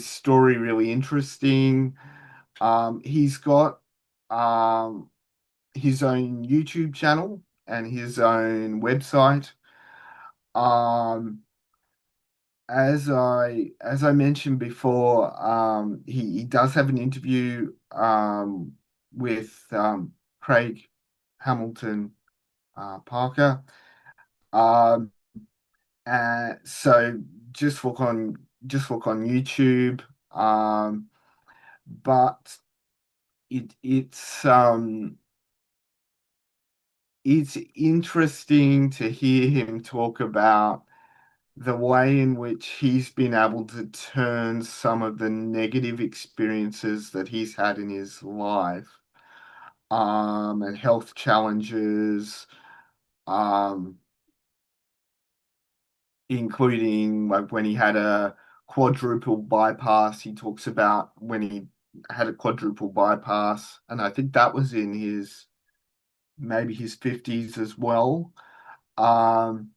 story really interesting. He's got um, his own YouTube channel and his own website. Um, as I mentioned before, he does have an interview with Craig Hamilton Parker. Um, so just look on YouTube. But it's it's interesting to hear him talk about the way in which he's been able to turn some of the negative experiences that he's had in his life, and health challenges, um, including like when he had a quadruple bypass. He talks about when he had a quadruple bypass, and I think that was in his maybe his 50s as well. Um,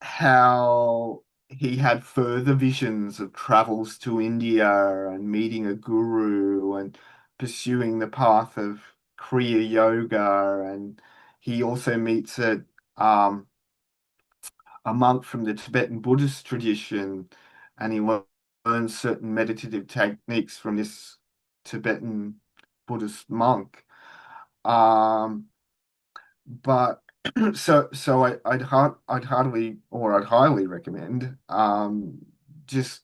how he had further visions of travels to India and meeting a guru and pursuing the path of Kriya Yoga. And he also meets a monk from the Tibetan Buddhist tradition, and he learns certain meditative techniques from this Tibetan Buddhist monk. Um, but I'd highly recommend just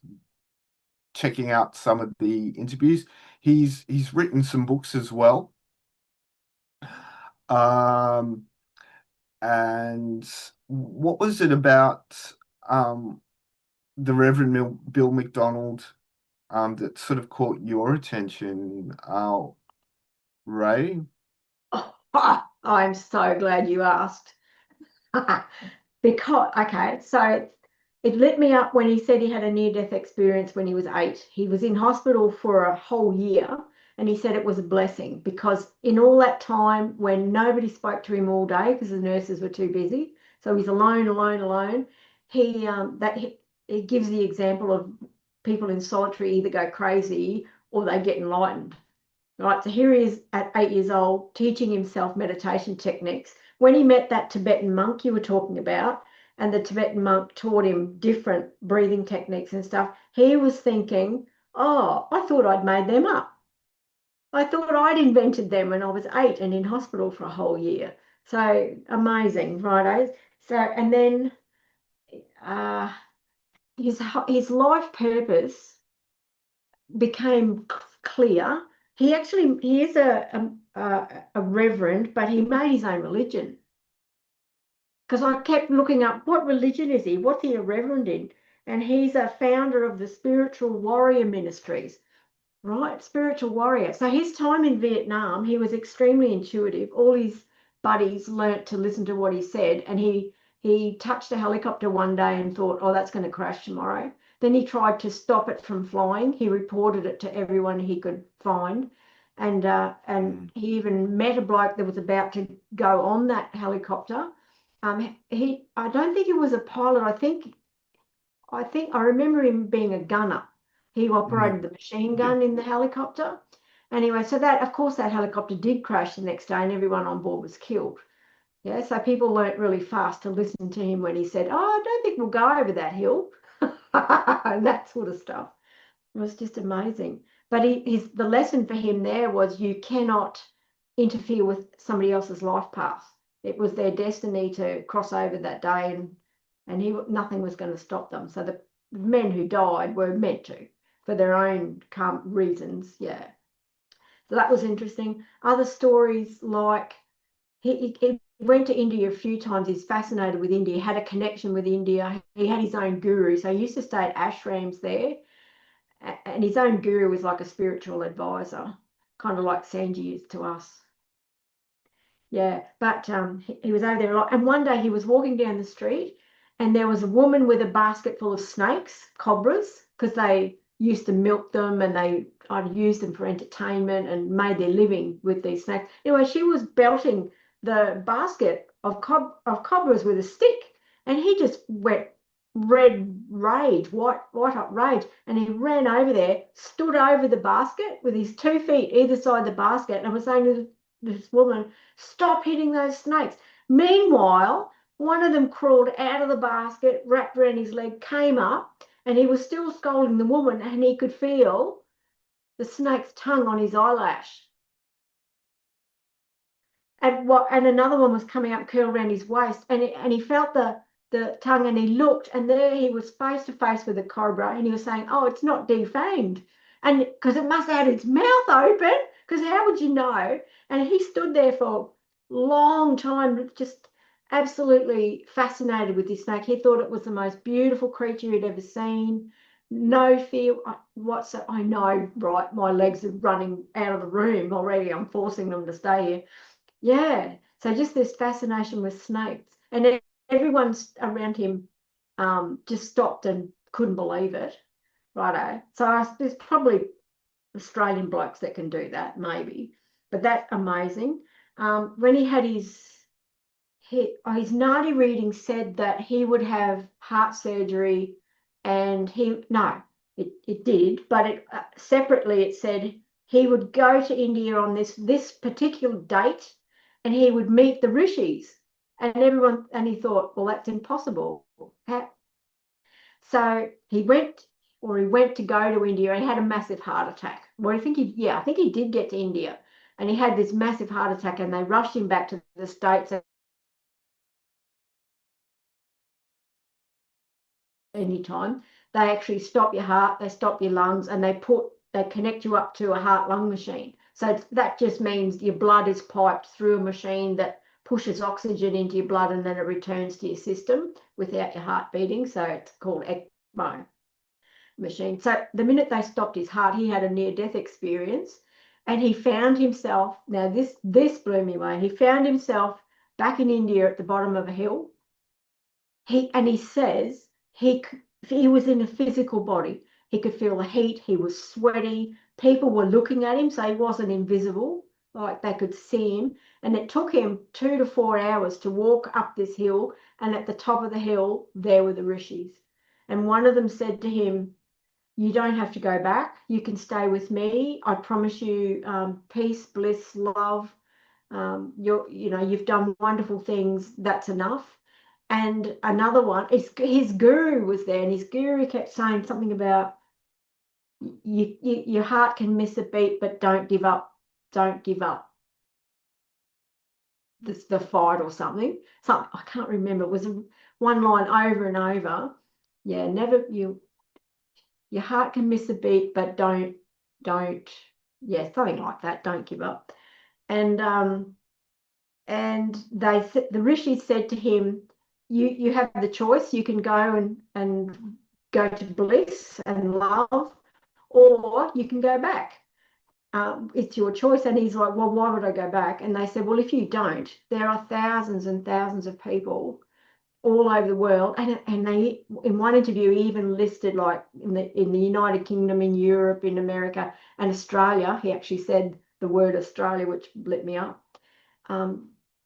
checking out some of the interviews. He's written some books as well. Um, and what was it about the Reverend Bill McDonald that sort of caught your attention, Rae? Oh, I'm so glad you asked. Because, okay, so it lit me up when he said he had a near-death experience when he was 8. He was in hospital for a whole year, and he said it was a blessing because in all that time when nobody spoke to him all day because the nurses were too busy, so he's alone, alone, alone. It gives the example of people in solitary either go crazy or they get enlightened. Right, so here he is at 8 years old teaching himself meditation techniques. When he met that Tibetan monk you were talking about, and the Tibetan monk taught him different breathing techniques and stuff, he was thinking, oh, I thought I'd made them up. I thought I'd invented them when I was 8 and in hospital for a whole year. So amazing, right? So, and then uh, his life purpose became clear. He is a reverend, but he made his own religion. Because I kept looking up what religion is he? What's he a reverend in? And he's a founder of the Spiritual Warrior Ministries, right? Spiritual warrior. So his time in Vietnam, he was extremely intuitive. All his buddies learnt to listen to what he said, and he touched a helicopter one day and thought, oh, that's going to crash tomorrow. Then he tried to stop it from flying. He reported it to everyone he could find. And he even met a bloke that was about to go on that helicopter. I don't think he was a pilot. I remember him being a gunner. He operated the machine gun in the helicopter. Anyway, so that, of course, that helicopter did crash the next day and everyone on board was killed. Yeah, so people learnt really fast to listen to him when he said, oh, I don't think we'll go over that hill. And that sort of stuff. It was just amazing. But the lesson for him there was you cannot interfere with somebody else's life path. It was their destiny to cross over that day, and nothing was going to stop them. So the men who died were meant to for their own reasons. Yeah. So that was interesting. Other stories like he went to India a few times. He's fascinated with India, had a connection with India. He had his own guru. So he used to stay at ashrams there. And his own guru was like a spiritual advisor, kind of like Sanji is to us. Yeah, but he was over there a lot. And one day he was walking down the street and there was a woman with a basket full of snakes, cobras, because they used to milk them and I'd used them for entertainment and made their living with these snakes. Anyway, she was belting the basket of cobras with a stick, and he just went red rage, white hot rage, and he ran over there, stood over the basket with his 2 feet either side the basket, and was saying to this woman, stop hitting those snakes. Meanwhile, one of them crawled out of the basket, wrapped around his leg, came up, and he was still scolding the woman, and he could feel the snake's tongue on his eyelash. And another one was coming up, curled around his waist, and he felt the tongue, and he looked, and there he was face to face with a cobra, and he was saying, oh, it's not defanged. And because it must have had its mouth open, because how would you know? And he stood there for long time, just absolutely fascinated with this snake. He thought it was the most beautiful creature he'd ever seen. No fear whatsoever. I know, right? My legs are running out of the room already. I'm forcing them to stay here. Yeah. So just this fascination with snakes, and everyone around him just stopped and couldn't believe it. Righto. So there's probably Australian blokes that can do that, maybe, but that's amazing. When he had his Nadi reading said that he would have heart surgery, and it did, but it separately it said he would go to India on this particular date, and he would meet the rishis, and he thought, well, that's impossible. So he went to go to India, and he had a massive heart attack. Well, I think he did get to India, and he had this massive heart attack, and they rushed him back to the States. Anytime they actually stop your heart, they stop your lungs, and they connect you up to a heart-lung machine. So that just means your blood is piped through a machine that pushes oxygen into your blood, and then it returns to your system without your heart beating. So it's called ECMO machine. So the minute they stopped his heart, he had a near-death experience, and he found himself, now this blew me away, he found himself back in India at the bottom of a hill. He says he was in a physical body. He could feel the heat. He was sweaty. People were looking at him, so he wasn't invisible, like they could see him. And it took him 2 to 4 hours to walk up this hill, and at the top of the hill there were the rishis. And one of them said to him, you don't have to go back. You can stay with me. I promise you peace, bliss, love. You've done wonderful things. That's enough. And another one is his guru was there, and his guru kept saying something about your heart can miss a beat, but don't give up. Don't give up. The fight or something. I can't remember. It was one line over and over. Yeah, never your heart can miss a beat, but don't yeah, something like that. Don't give up. And the rishis said to him, you have the choice. You can go and go to bliss and love, or you can go back. It's your choice. And he's like, well, why would I go back? And they said, well, if you don't, there are thousands and thousands of people all over the world, and they, in one interview, he even listed, like in the United Kingdom, in Europe, in America, and Australia. He actually said the word Australia, which lit me up.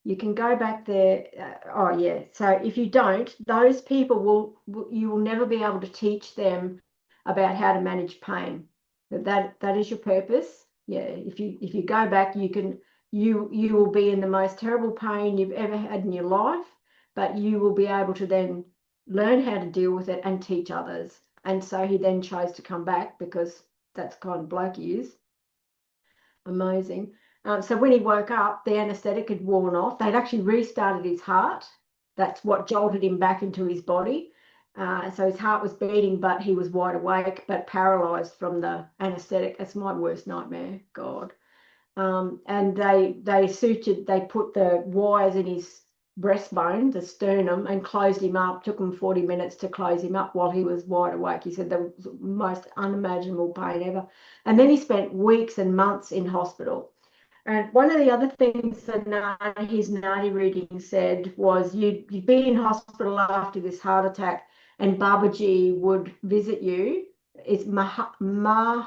You can go back there. Oh yeah. So if you don't, those people you will never be able to teach them about how to manage pain. That is your purpose. Yeah. If you go back, you will be in the most terrible pain you've ever had in your life, but you will be able to then learn how to deal with it and teach others. And so he then chose to come back, because that's the kind of bloke he is. Amazing. So when he woke up, the anaesthetic had worn off. They'd actually restarted his heart. That's what jolted him back into his body. So his heart was beating, but he was wide awake, but paralysed from the anaesthetic. That's my worst nightmare, God. And they put the wires in his breastbone, the sternum, and closed him up. Took him 40 minutes to close him up while he was wide awake. He said the most unimaginable pain ever. And then he spent weeks and months in hospital. And one of the other things that his Nadi reading said was, you'd be in hospital after this heart attack, and Babaji would visit you. It's Mahavata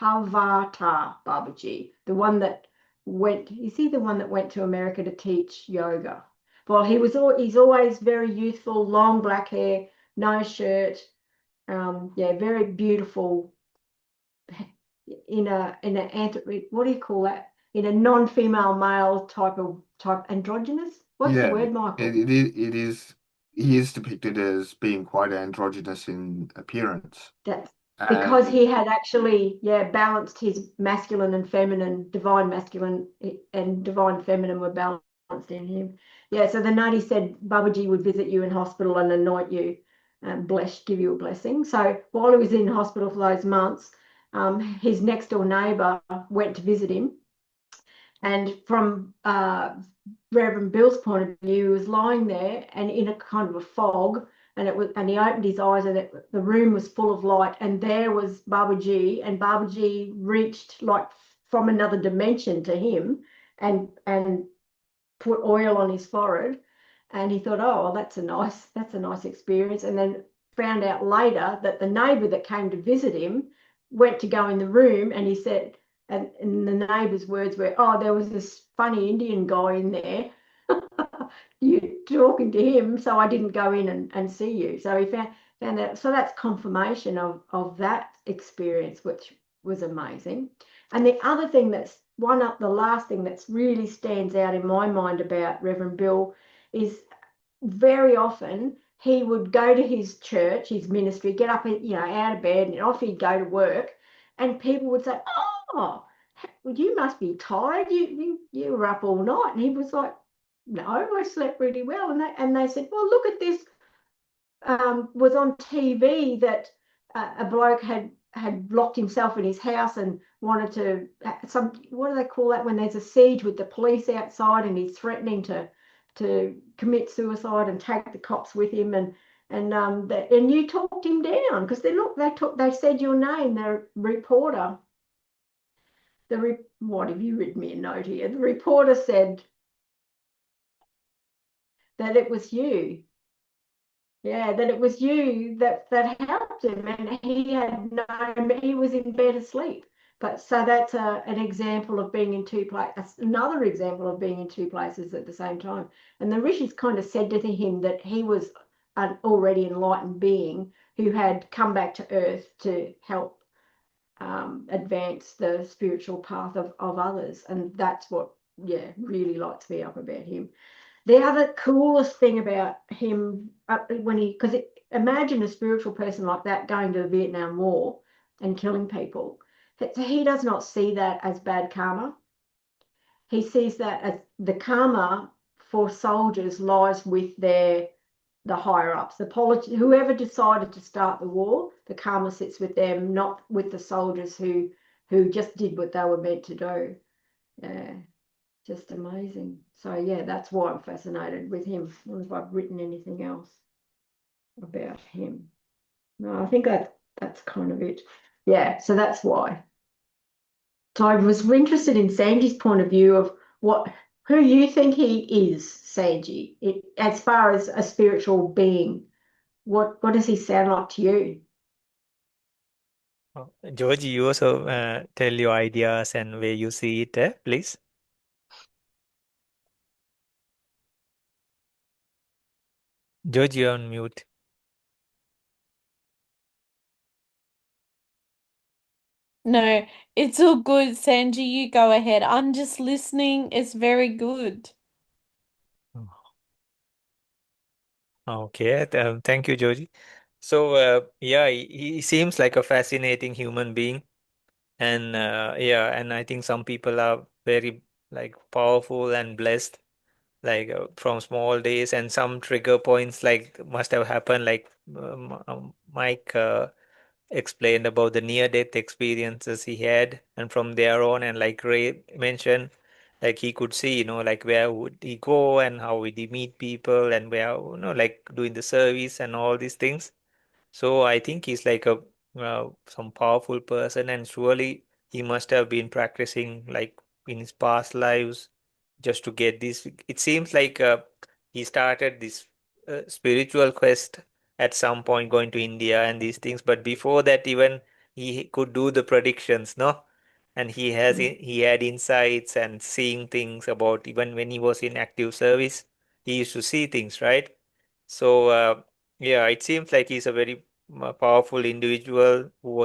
Babaji, the one that went. Is he the one that went to America to teach yoga? Well, he's always very youthful, long black hair, no shirt. Yeah, very beautiful. In a what do you call that? In a non-female male type androgynous. What's the word, Michael? It is. He is depicted as being quite androgynous in appearance. That's because he had actually, balanced his masculine and feminine, divine masculine and divine feminine were balanced in him. Yeah, so the Nadi said Babaji would visit you in hospital and anoint you and give you a blessing. So while he was in hospital for those months, his next door neighbour went to visit him, And from Reverend Bill's point of view, he was lying there and in a kind of a fog, and he opened his eyes, and the room was full of light, and there was Babaji, and Babaji reached like from another dimension to him and put oil on his forehead, and he thought, oh, well, that's a nice experience. And then found out later that the neighbour that came to visit him went to go in the room, and he said, and the neighbour's words were, oh, there was this funny Indian guy in there. You talking to him, so I didn't go in and see you. So he found that. So that's confirmation of that experience, which was amazing. And the other thing the last thing that's really stands out in my mind about Reverend Bill is very often he would go to his church, his ministry, get up, out of bed, and off he'd go to work, and people would say, "Oh, you must be tired. You were up all night." And he was like, "No, I slept really well." And they said, "Well, look at this. Was on TV that a bloke had locked himself in his house and wanted to what do they call that when there's a siege with the police outside, and he's threatening to commit suicide and take the cops with him, and you talked him down because they said your name, the reporter. What have you written me a note here? The reporter said that it was you. Yeah, that it was you that helped him, and he was in bed asleep. But so that's an example of being in two places. Another example of being in two places at the same time. And the rishis kind of said to him that he was an already enlightened being who had come back to earth to help advance the spiritual path of others, and that's what really lights me up about him. The other coolest thing about him, imagine a spiritual person like that going to the Vietnam War and killing people. He does not see that as bad karma. He sees that as the karma for soldiers lies with the higher ups, whoever decided to start the war. The karma sits with them, not with the soldiers who just did what they were meant to do. Yeah. Just amazing. So yeah, that's why I'm fascinated with him. I wonder if I've written anything else about him. No, I think that's kind of it. Yeah, so that's why. So I was interested in Sanji's point of view of who you think he is, Sanji, as far as a spiritual being. What does he sound like to you? Georgie, you also tell your ideas and where you see it, please. Georgie, you're on mute. No, it's all good, Sanji. You go ahead. I'm just listening. It's very good. Okay, thank you, Georgie. So, yeah, he seems like a fascinating human being, and and I think some people are very like powerful and blessed, like from small days, and some trigger points like must have happened, like Mike explained about the near-death experiences he had, and from there on, and like Ray mentioned, like he could see, like where would he go and how would he meet people and where, like doing the service and all these things. So I think he's like a some powerful person, and surely he must have been practicing like in his past lives just to get this. It seems like he started this spiritual quest at some point, going to India and these things. But before that, even he could do the predictions, no? And he had insights and seeing things about even when he was in active service, he used to see things, right? So yeah, it seems like he's a very powerful individual who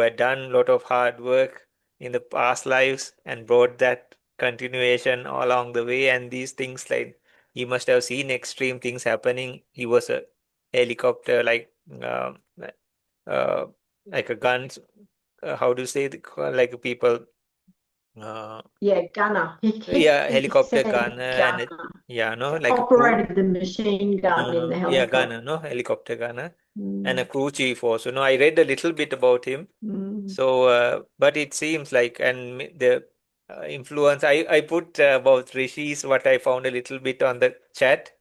had done a lot of hard work in the past lives and brought that continuation along the way. And these things, like he must have seen extreme things happening. He was a helicopter, um, uh, like a gun. How do you say like people? Uh, Yeah, gunner. yeah, He helicopter said gunner gunner. like a crew. Operated the machine gun in the Yeah, helicopter. gunner, no, helicopter gunner, and a Mm, crew chief also. No, I read a little bit about him. mm, So, but it seems like, and the influence. I put about rishis, what I found a little bit on the chat.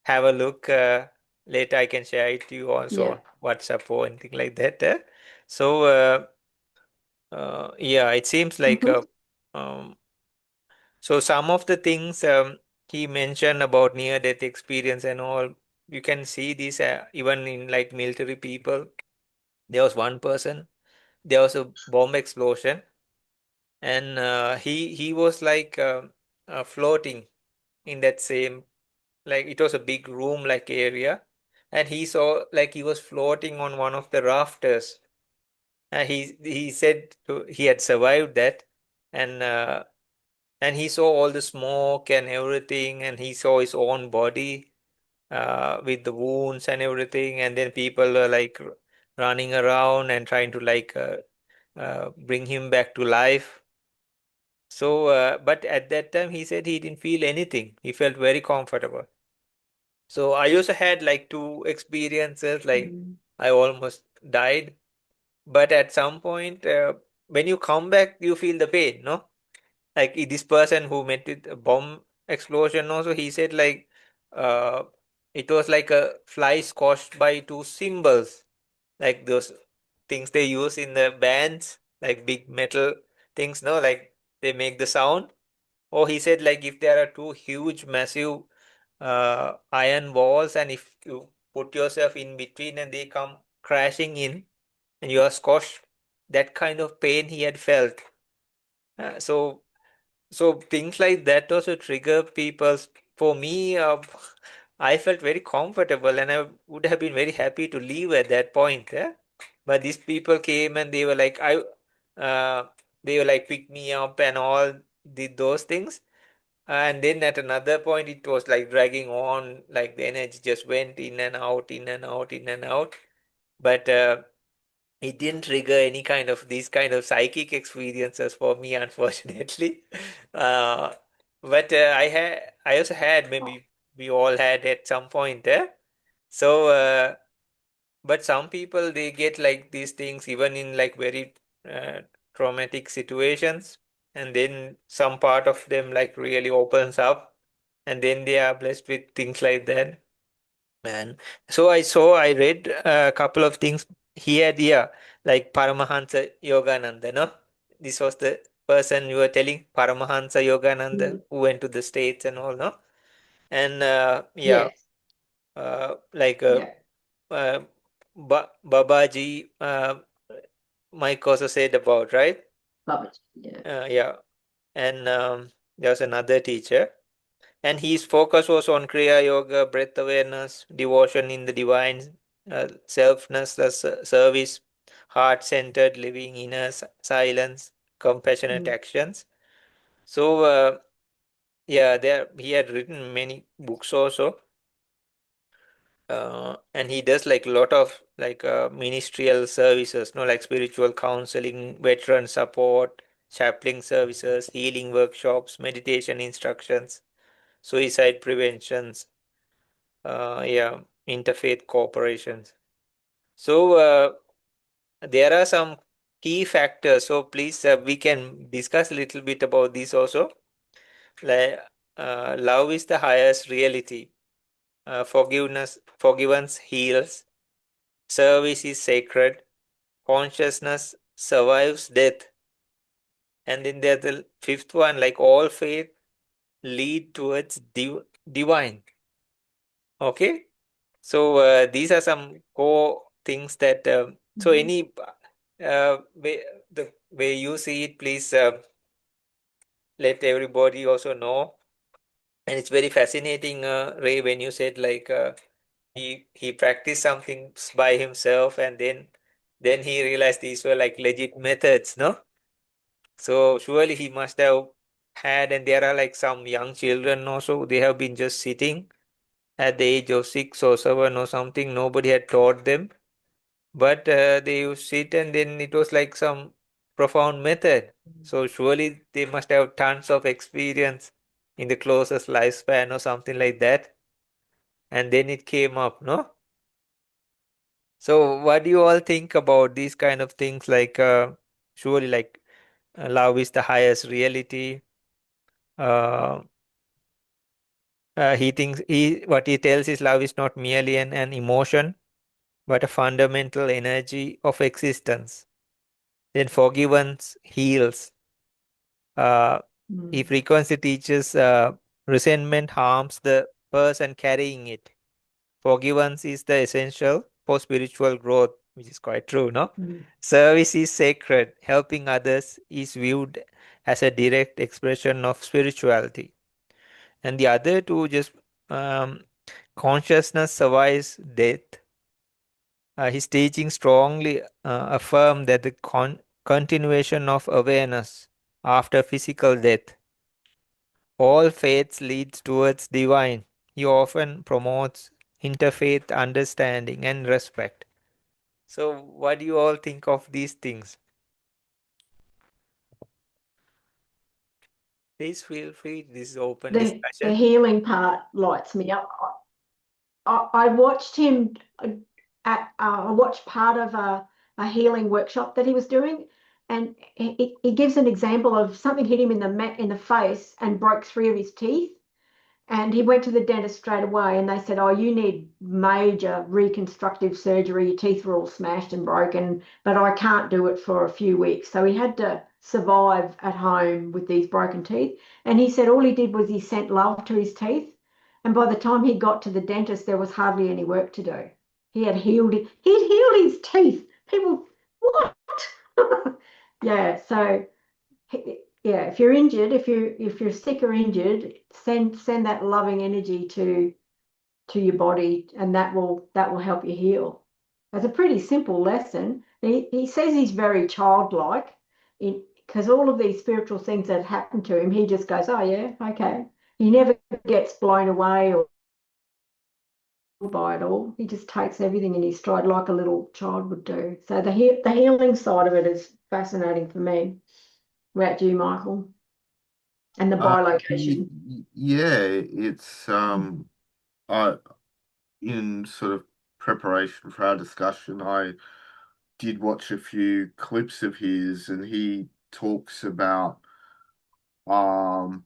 Have a look. Later I can share it to you also Yeah. on WhatsApp or anything like that. So yeah, it seems like Mhm. um, so some of the things he mentioned about near-death experience and all, you can see this even in like military people. There was one person, there was a bomb explosion, and he was like floating in that same, like it was a big room like area, and he saw like he was floating on one of the rafters. He said he had survived that, and and he saw all the smoke and everything, and he saw his own body with the wounds and everything, and then people were like running around and trying to like bring him back to life. So, but at that time he said he didn't feel anything. He felt very comfortable. So I also had like two experiences, like Mm. I almost died, but at some point, when you come back, you feel the pain, no? Like this person who met with a bomb explosion also, he said like uh, it was like a fly squashed by two cymbals, like those things they use in the bands, like big metal things, no? Like they make the sound. Or he said like if there are two huge, massive iron walls, and if you put yourself in between and they come crashing in and you are squashed, that kind of pain he had felt. So things like that also trigger people's. For me, I felt very comfortable and I would have been very happy to leave at that point. But these people came and they were like, uh, they were like pick me up and all, did those things. And then at another point, it was like dragging on, like the energy just went in and out, in and out, in and out. But it didn't trigger any kind of these kind of psychic experiences for me, unfortunately. Uh, but I also had, maybe we all had at some point there. So, but some people they get like these things even in like very uh, traumatic situations, and then some part of them like really opens up, and then they are blessed with things like that. And so I read a couple of things here, yeah, like Paramahansa Yogananda, no? This was the person you were telling, Paramahansa Yogananda, Mm. who went to the States and all, no? And yeah, Yes. like Yeah. uh, Babaji, Mike also said about, right? Love it. Yeah. Yeah, and there was another teacher. And his focus was on Kriya Yoga, breath awareness, devotion in the divine, selfless service, heart centered living, inner silence, compassionate Mm. actions. So, yeah, there he had written many books also. And he does like a lot of like ministerial services, no, like spiritual counseling, veteran support, chaplain services, healing workshops, meditation instructions, suicide preventions, yeah, interfaith cooperations. So there are some key factors. So please, we can discuss a little bit about this also. Like, love is the highest reality. Forgiveness heals. Service is sacred. Consciousness survives death. And then there's the fifth one, like all faith lead towards divine. Okay. So these are some core things that. So Mhm. any way, the way you see it, please let everybody also know. And it's very fascinating, Ray, when you said like he practiced something by himself, and then he realized these were like legit methods, no? So surely he must have had, and there are like some young children also. They have been just sitting at the age of 6 or 7 or something. Nobody had taught them. But they used sit, and then it was like some profound method. So surely they must have tons of experience in the closest lifespan or something like that. And then it came up, no? So what do you all think about these kind of things? Like surely like love is the highest reality. Uh, he thinks what he tells is love is not merely an emotion, but a fundamental energy of existence. Then forgiveness heals. Uh, if frequency teaches resentment harms the person carrying it. Forgiveness is the essential for spiritual growth, which is quite true, no? Service is sacred. Helping others is viewed as a direct expression of spirituality. And the other two just um, consciousness survives death. His teaching strongly affirm that the continuation of awareness after physical death. All faiths leads towards divine. He often promotes interfaith understanding and respect. So, what do you all think of these things? Please feel free. This is open The discussion. healing part lights me up. I watched him I watched part of a healing workshop that he was doing, and he gives an example of something hit him in the face and broke three of his teeth. And he went to the dentist straight away, and they said, "Oh, you need major reconstructive surgery. Your teeth were all smashed and broken, but I can't do it for a few weeks." So he had to survive at home with these broken teeth. And he said all he did was he sent love to his teeth. And by the time he got to the dentist, there was hardly any work to do. He'd healed his teeth. People, what? Yeah, so yeah, if you're injured, if you're sick or injured, send that loving energy to your body, and that will help you heal. It's a pretty simple lesson. He says he's very childlike in because all of these spiritual things that happen to him, he just goes, "Oh yeah, okay." He never gets blown away or by it all. He just takes everything in his stride like a little child would do. So the healing side of it is fascinating for me. What about you, Michael? And the bilocation. Yeah, it's I in sort of preparation for our discussion, I did watch a few clips of his, and he talks about um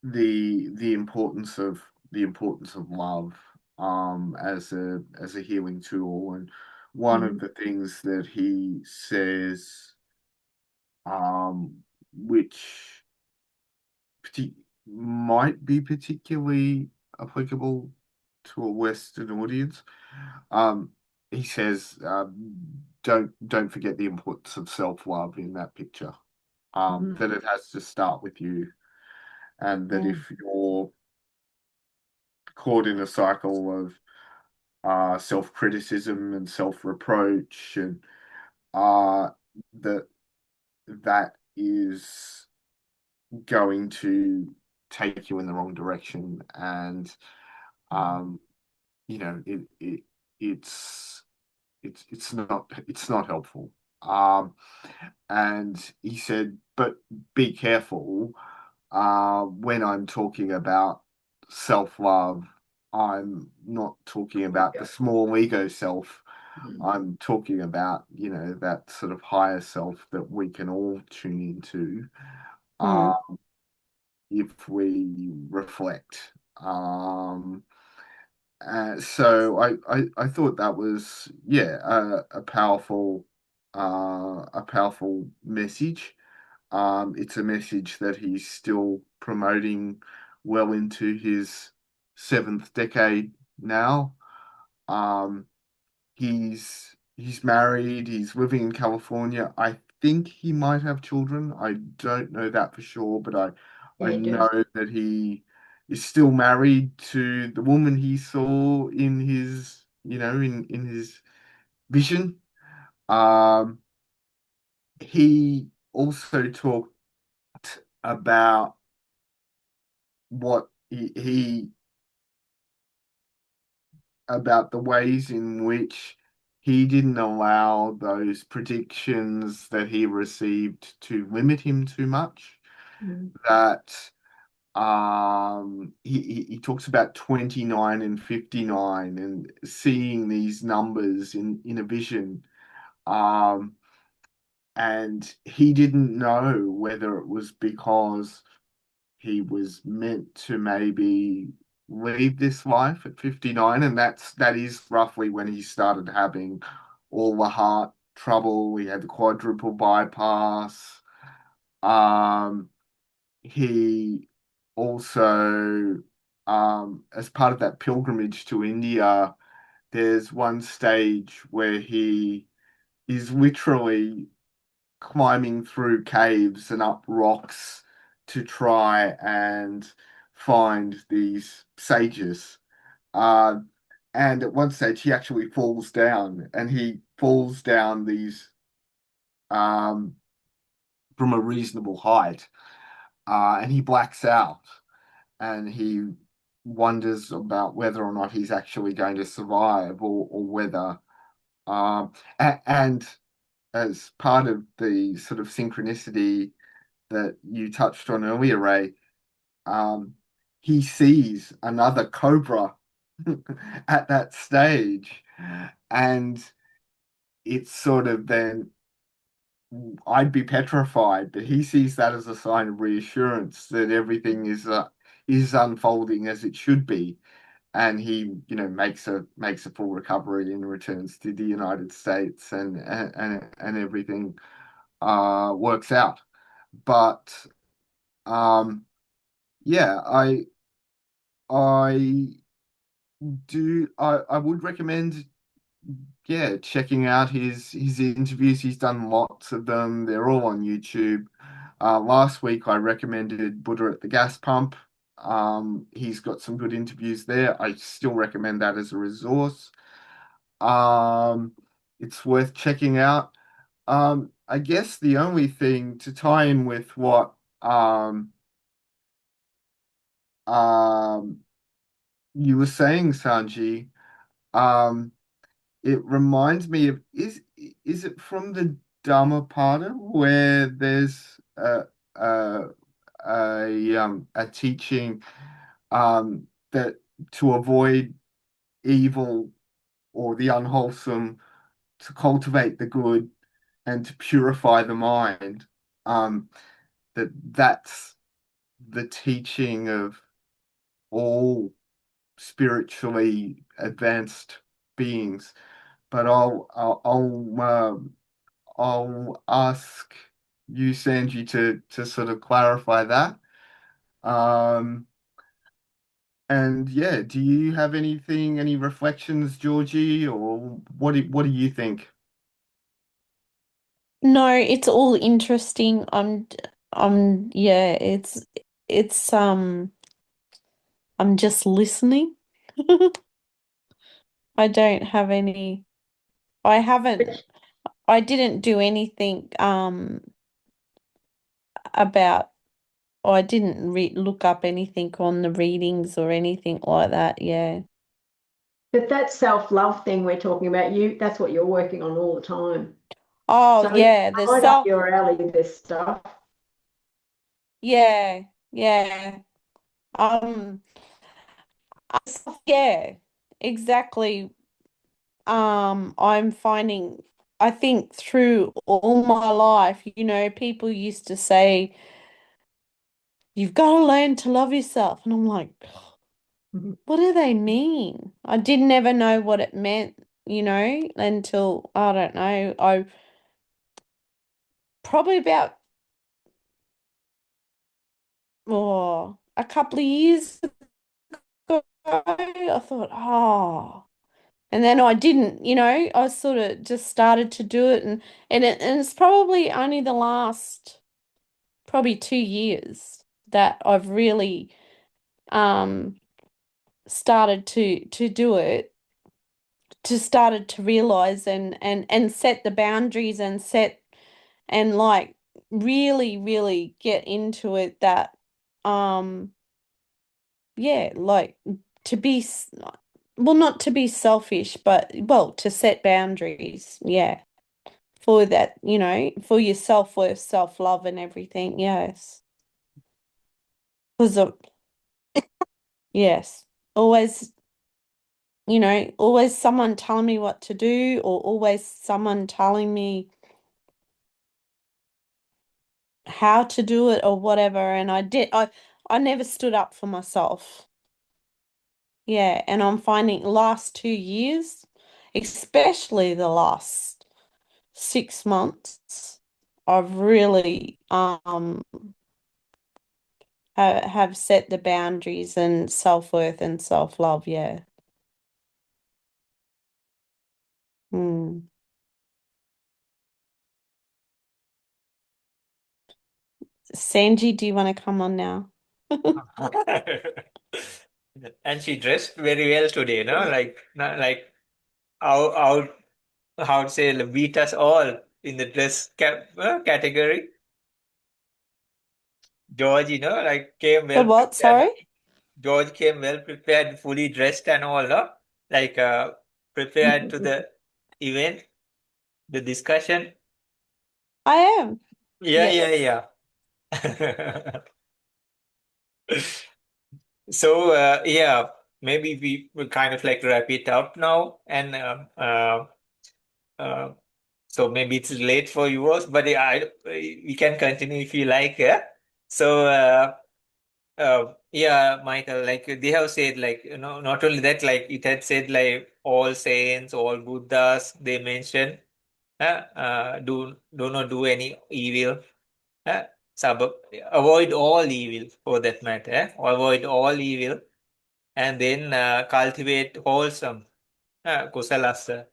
the importance of love as a healing tool. And one of the things that he says, which might be particularly applicable to a Western audience. He says, don't forget the importance of self-love in that picture. That it has to start with you, and that if you're caught in a cycle of self-criticism and self-reproach, and that that is going to take you in the wrong direction. And you know, it's it's not helpful. And he said, but be careful when I'm talking about self-love. I'm not talking about the small ego self. I'm talking about, that sort of higher self that we can all tune into if we reflect. So I thought that was, yeah, a powerful message. It's a message that he's still promoting well into his seventh decade now. Um, he's married, he's living in California. I think he might have children. I don't know that for sure, but I Yeah, do. know that he is still married to the woman he saw in his, in his vision. Um, he also talked about what he about the ways in which he didn't allow those predictions that he received to limit him too much. That he talks about 29 and 59 and seeing these numbers in a vision. Um, and he didn't know whether it was because he was meant to maybe leave this life at 59, and that is roughly when he started having all the heart trouble. He had the quadruple bypass. Um, he also, as part of that pilgrimage to India, there's one stage where he is literally climbing through caves and up rocks to try and find these sages. Uh, and at one stage, he actually falls down, and he falls down these um, from a reasonable height, and he blacks out, and he wonders about whether or not he's actually going to survive, or whether. And as part of the sort of synchronicity that you touched on earlier, Rae, um, he sees another cobra at that stage, and it's sort of then I'd be petrified, but he sees that as a sign of reassurance that everything is unfolding as it should be, and he makes a full recovery and returns to the United States, and everything works out. But um, yeah, I I would recommend, yeah, checking out his interviews. He's done lots of them. They're all on YouTube. Last week I recommended Buddha at the Gas Pump. He's got some good interviews there. I still recommend that as a resource. Um, it's worth checking out. I guess the only thing to tie in with what um, you were saying, Sanji, um, it reminds me of, is it from the Dhammapada where there's a a teaching that to avoid evil or the unwholesome, to cultivate the good and to purify the mind, um, that's the teaching of all spiritually advanced beings. But I'll ask you, Sanji, to sort of clarify that. Um, and yeah, do you have any reflections, Georgie, or what do you think? No, it's all interesting. Yeah, it's I'm just listening. I don't have any, I haven't, I didn't do anything about, or I didn't look up anything on the readings or anything like that. Yeah. But that self-love thing we're talking about, that's what you're working on all the time. Oh, So yeah, it's right up your alley, this stuff. yeah, yeah. Um, yeah, exactly. I'm finding, I think through all my life, people used to say, you've got to learn to love yourself. And I'm like, what do they mean? I didn't ever know what it meant, until, I don't know, I probably about, a couple of years ago, I thought, and then I didn't, I sort of just started to do it, and it's probably only the last probably 2 years that I've really um started to do it, started to realize and set the boundaries and like really, really get into it, that um yeah, like to be well, not to be selfish, but well, to set boundaries, yeah, for that, for your self-worth, self-love and everything, yes. Because of, yes, always, always someone telling me what to do, or always someone telling me how to do it or whatever, and I never stood up for myself. Yeah, and I'm finding last 2 years, especially the last 6 months, I've really have set the boundaries and self-worth and self-love, yeah. Mm. Sanji, do you want to come on now? And she dressed very well today, no? Like, not like how how to say, beat us all in the category. George, like came The well what? prepared. No? Sorry? George came well prepared, fully dressed and all, no? Like prepared to the event, the discussion. I am. Yeah, Yes. yeah, yeah. So yeah, maybe we will kind of like wrap it up now, and uh, so maybe it's late for yours, but we can continue if you like. Yeah. So yeah, Michael, like they have said, like not only that, like it had said, like all saints, all Buddhas, they mentioned, do not do any evil. Uh, avoid all evil for that matter. Avoid all evil and then cultivate wholesome kusalasa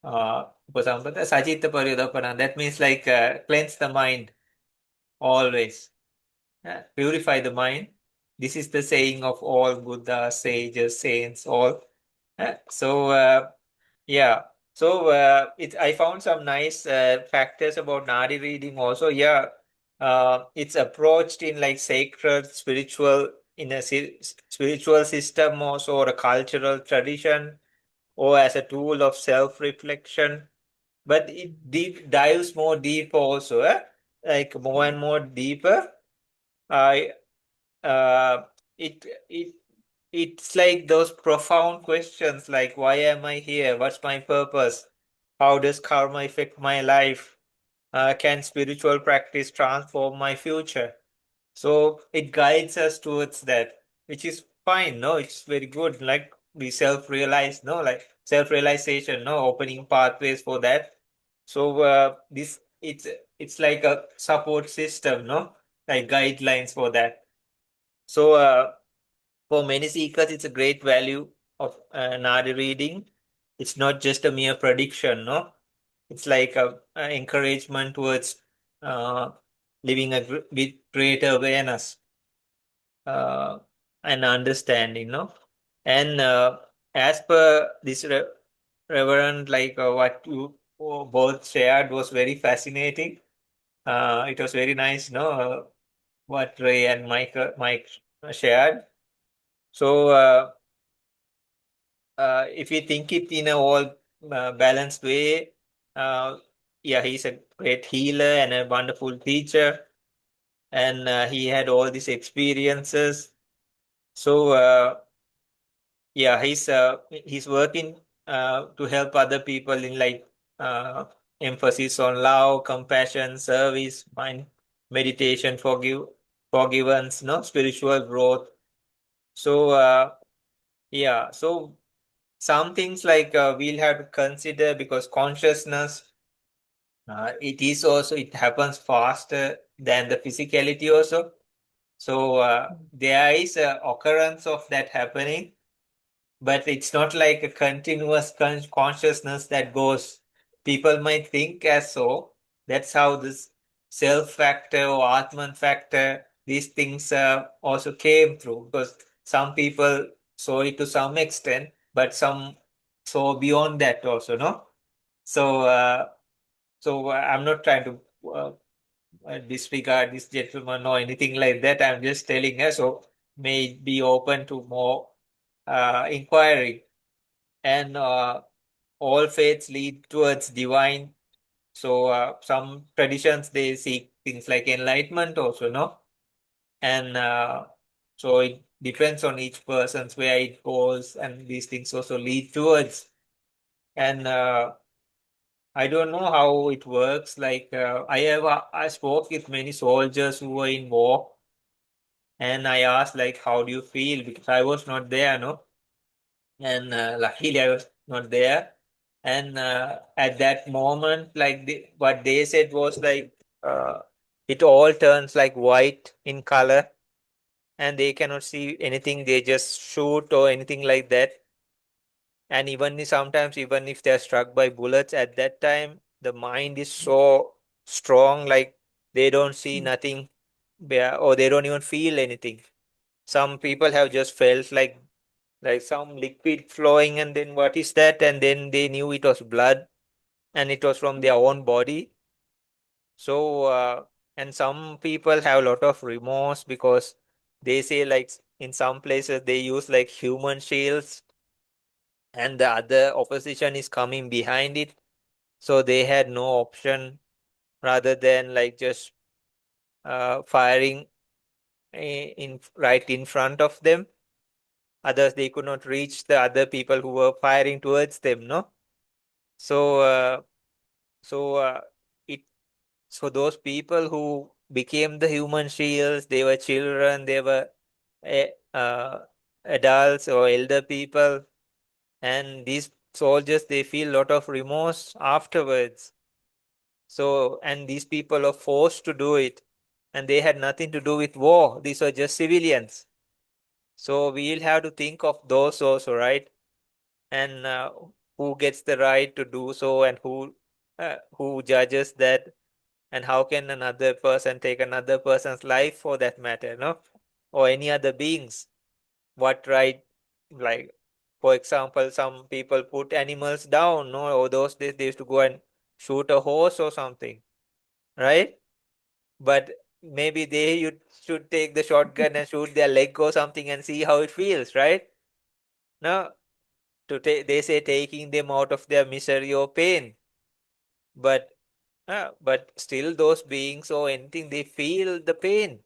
upasampata sachitta paridapana. That means like cleanse the mind always, purify the mind. This is the saying of all Buddhas, sages, saints, all. So yeah, so I found some nice factors about Nadi reading also. Yeah, it's approached in like sacred, spiritual, in a spiritual system also, or a cultural tradition, or as a tool of self-reflection. But it dives more deep also, like more and more deeper. I it it it's like those profound questions like why am I here? What's my purpose? How does karma affect my life? Can spiritual practice transform my future? So it guides us towards that, which is fine. No, it's very good. Like we self-realize, no, like self-realization, no, opening pathways for that. So this it's like a support system, no, like guidelines for that. So for many seekers, it's a great value of Nadi reading. It's not just a mere prediction, no. It's like a encouragement towards uh, living with greater awareness and understanding, no. And as per this Reverend, like what you both shared was very fascinating. It was very nice, no, what Ray and Mike shared. So if we think it in a all balanced way, uh, yeah, he's a great healer and a wonderful teacher, and he had all these experiences. So yeah, he's working to help other people in like uh, emphasis on love, compassion, service, mind, meditation, forgiveness, no, spiritual growth. So yeah, so some things like we'll have to consider because consciousness, it happens faster than the physicality also. So there is a occurrence of that happening, but it's not like a continuous consciousness that goes. People might think as so. That's how this self factor or Atman factor, these things also came through because some people saw it to some extent, but some saw beyond that also, no? So, I'm not trying to disregard this gentleman or anything like that. I'm just telling her so may be open to more inquiry and all faiths lead towards divine. So some traditions they seek things like enlightenment also, no? And so it depends on each person's where it goes, and these things also lead towards. And I don't know how it works. Like I spoke with many soldiers who were in war, and I asked like, how do you feel? Because I was not there, no, and luckily I was not there. And at that moment, like what they said was like, it all turns like white in color, and they cannot see anything. They just shoot or anything like that. And sometimes, even if they're struck by bullets at that time, the mind is so strong, like they don't see nothing, or they don't even feel anything. Some people have just felt like some liquid flowing, and then what is that? And then they knew it was blood, and it was from their own body. So, and some people have a lot of remorse because they say like in some places they use like human shields, and the other opposition is coming behind it. So they had no option rather than like just firing in right in front of them. Others, they could not reach the other people who were firing towards them, no? So, so it so those people who became the human shields, they were children, they were adults or elder people, and these soldiers, they feel a lot of remorse afterwards. So, and these people are forced to do it, and they had nothing to do with war. These are just civilians. So we'll have to think of those also, right? And who gets the right to do so, and who judges that, and how can another person take another person's life for that matter, no? Or any other beings? What right? Like, for example, some people put animals down, no? Or those days they used to go and shoot a horse or something, right? But maybe you should take the shotgun and shoot their leg or something and see how it feels, right? No, they say taking them out of their misery or pain, but still those beings or anything, they feel the pain.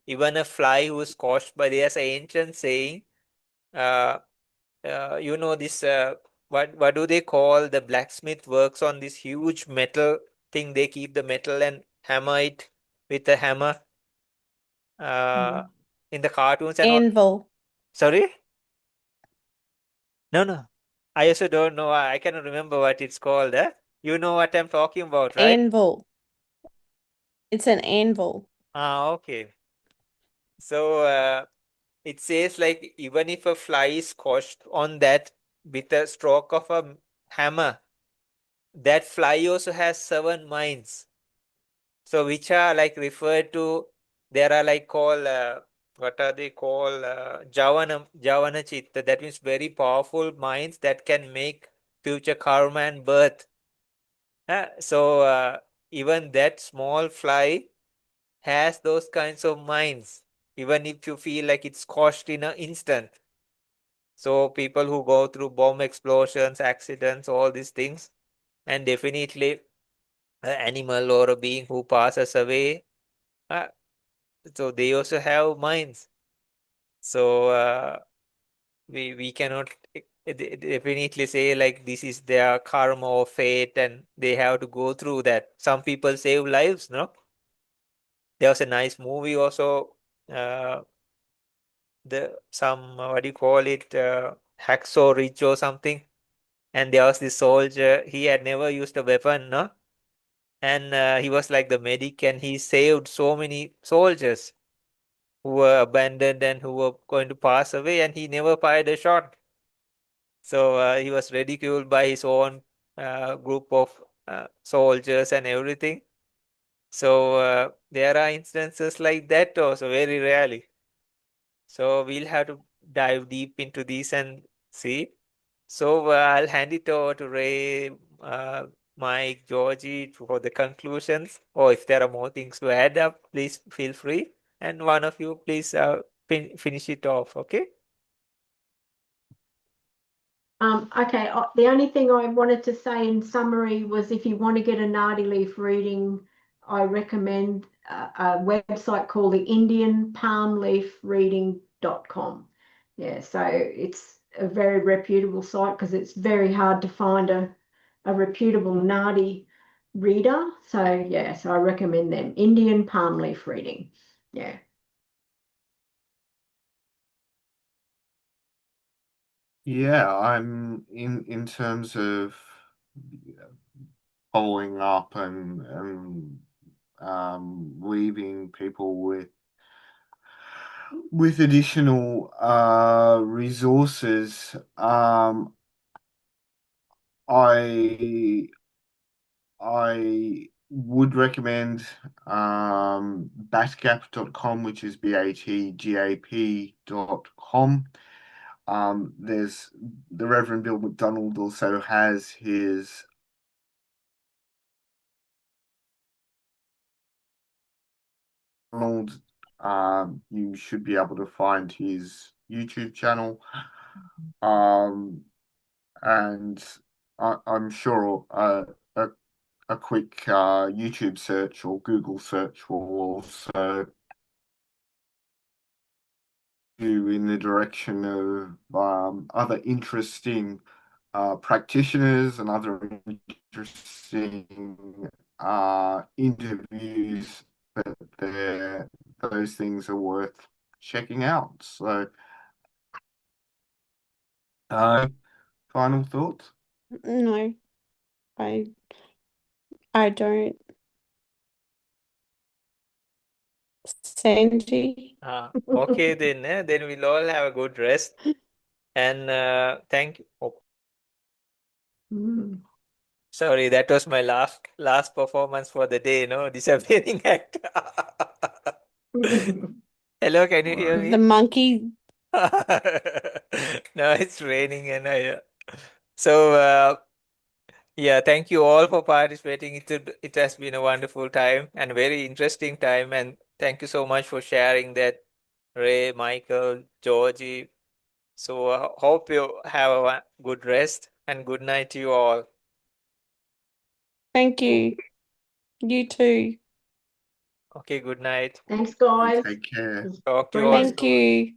Even a fly who is scorched by, there's an ancient saying, uh, this what do they call, the blacksmith works on this huge metal thing. They keep the metal and hammer it with a hammer. In the cartoons and all. Anvil. Sorry? No. I also don't know. I cannot remember what it's called. You know what I'm talking about, right? Anvil. It's an anvil. Okay. So it says like even if a fly is squashed on that with a stroke of a hammer, that fly also has 7 minds. So which are like referred to, there are like called what are they called? Javana Chitta. That means very powerful minds that can make future karma and birth. So even that small fly has those kinds of minds, even if you feel like it's squashed in an instant. So people who go through bomb explosions, accidents, all these things, and definitely an animal or a being who passes away, uh, so they also have minds. So we cannot definitely say like this is their karma or fate, and they have to go through that. Some people save lives, no? There was a nice movie also. What do you call it? Hacksaw Ridge or something. And there was this soldier. He had never used a weapon, no? And he was like the medic, and he saved so many soldiers who were abandoned and who were going to pass away, and he never fired a shot. So he was ridiculed by his own group of soldiers and everything. So there are instances like that also, very rarely. So we'll have to dive deep into these and see. So I'll hand it over to Rae, Mike, Georgie for the conclusions. Or if there are more things to add up, please feel free. And one of you, please finish it off, okay? Okay, the only thing I wanted to say in summary was if you want to get a Nadi leaf reading, I recommend a website called the IndianPalmLeafReading.com. Yeah, so it's a very reputable site because it's very hard to find a a reputable Nadi reader. So yeah, so I recommend them. Indian palm leaf reading. Yeah. Yeah, I'm in terms of following up and leaving people with additional resources. I would recommend batgap.com, which is batgap.com. There's the Reverend Bill McDonald also has his Donald. You should be able to find his YouTube channel. And I'm sure a quick YouTube search or Google search will also do in the direction of other interesting practitioners and other interesting interviews, but those things are worth checking out. So, final thoughts? No, I don't. Sanji. Okay, then we'll all have a good rest. And thank you. Oh, Mm. sorry, that was my last performance for the day, no? Disappearing act. Hello, can you hear The me? monkey. No, it's raining and so yeah, thank you all for participating. It has been a wonderful time and very interesting time, and thank you so much for sharing that, Rae, Michael, Georgie. So hope you have a good rest and good night to you all. Thank you. You too. Okay, good night. Thanks, guys. Take care. Talk to you all Thank you.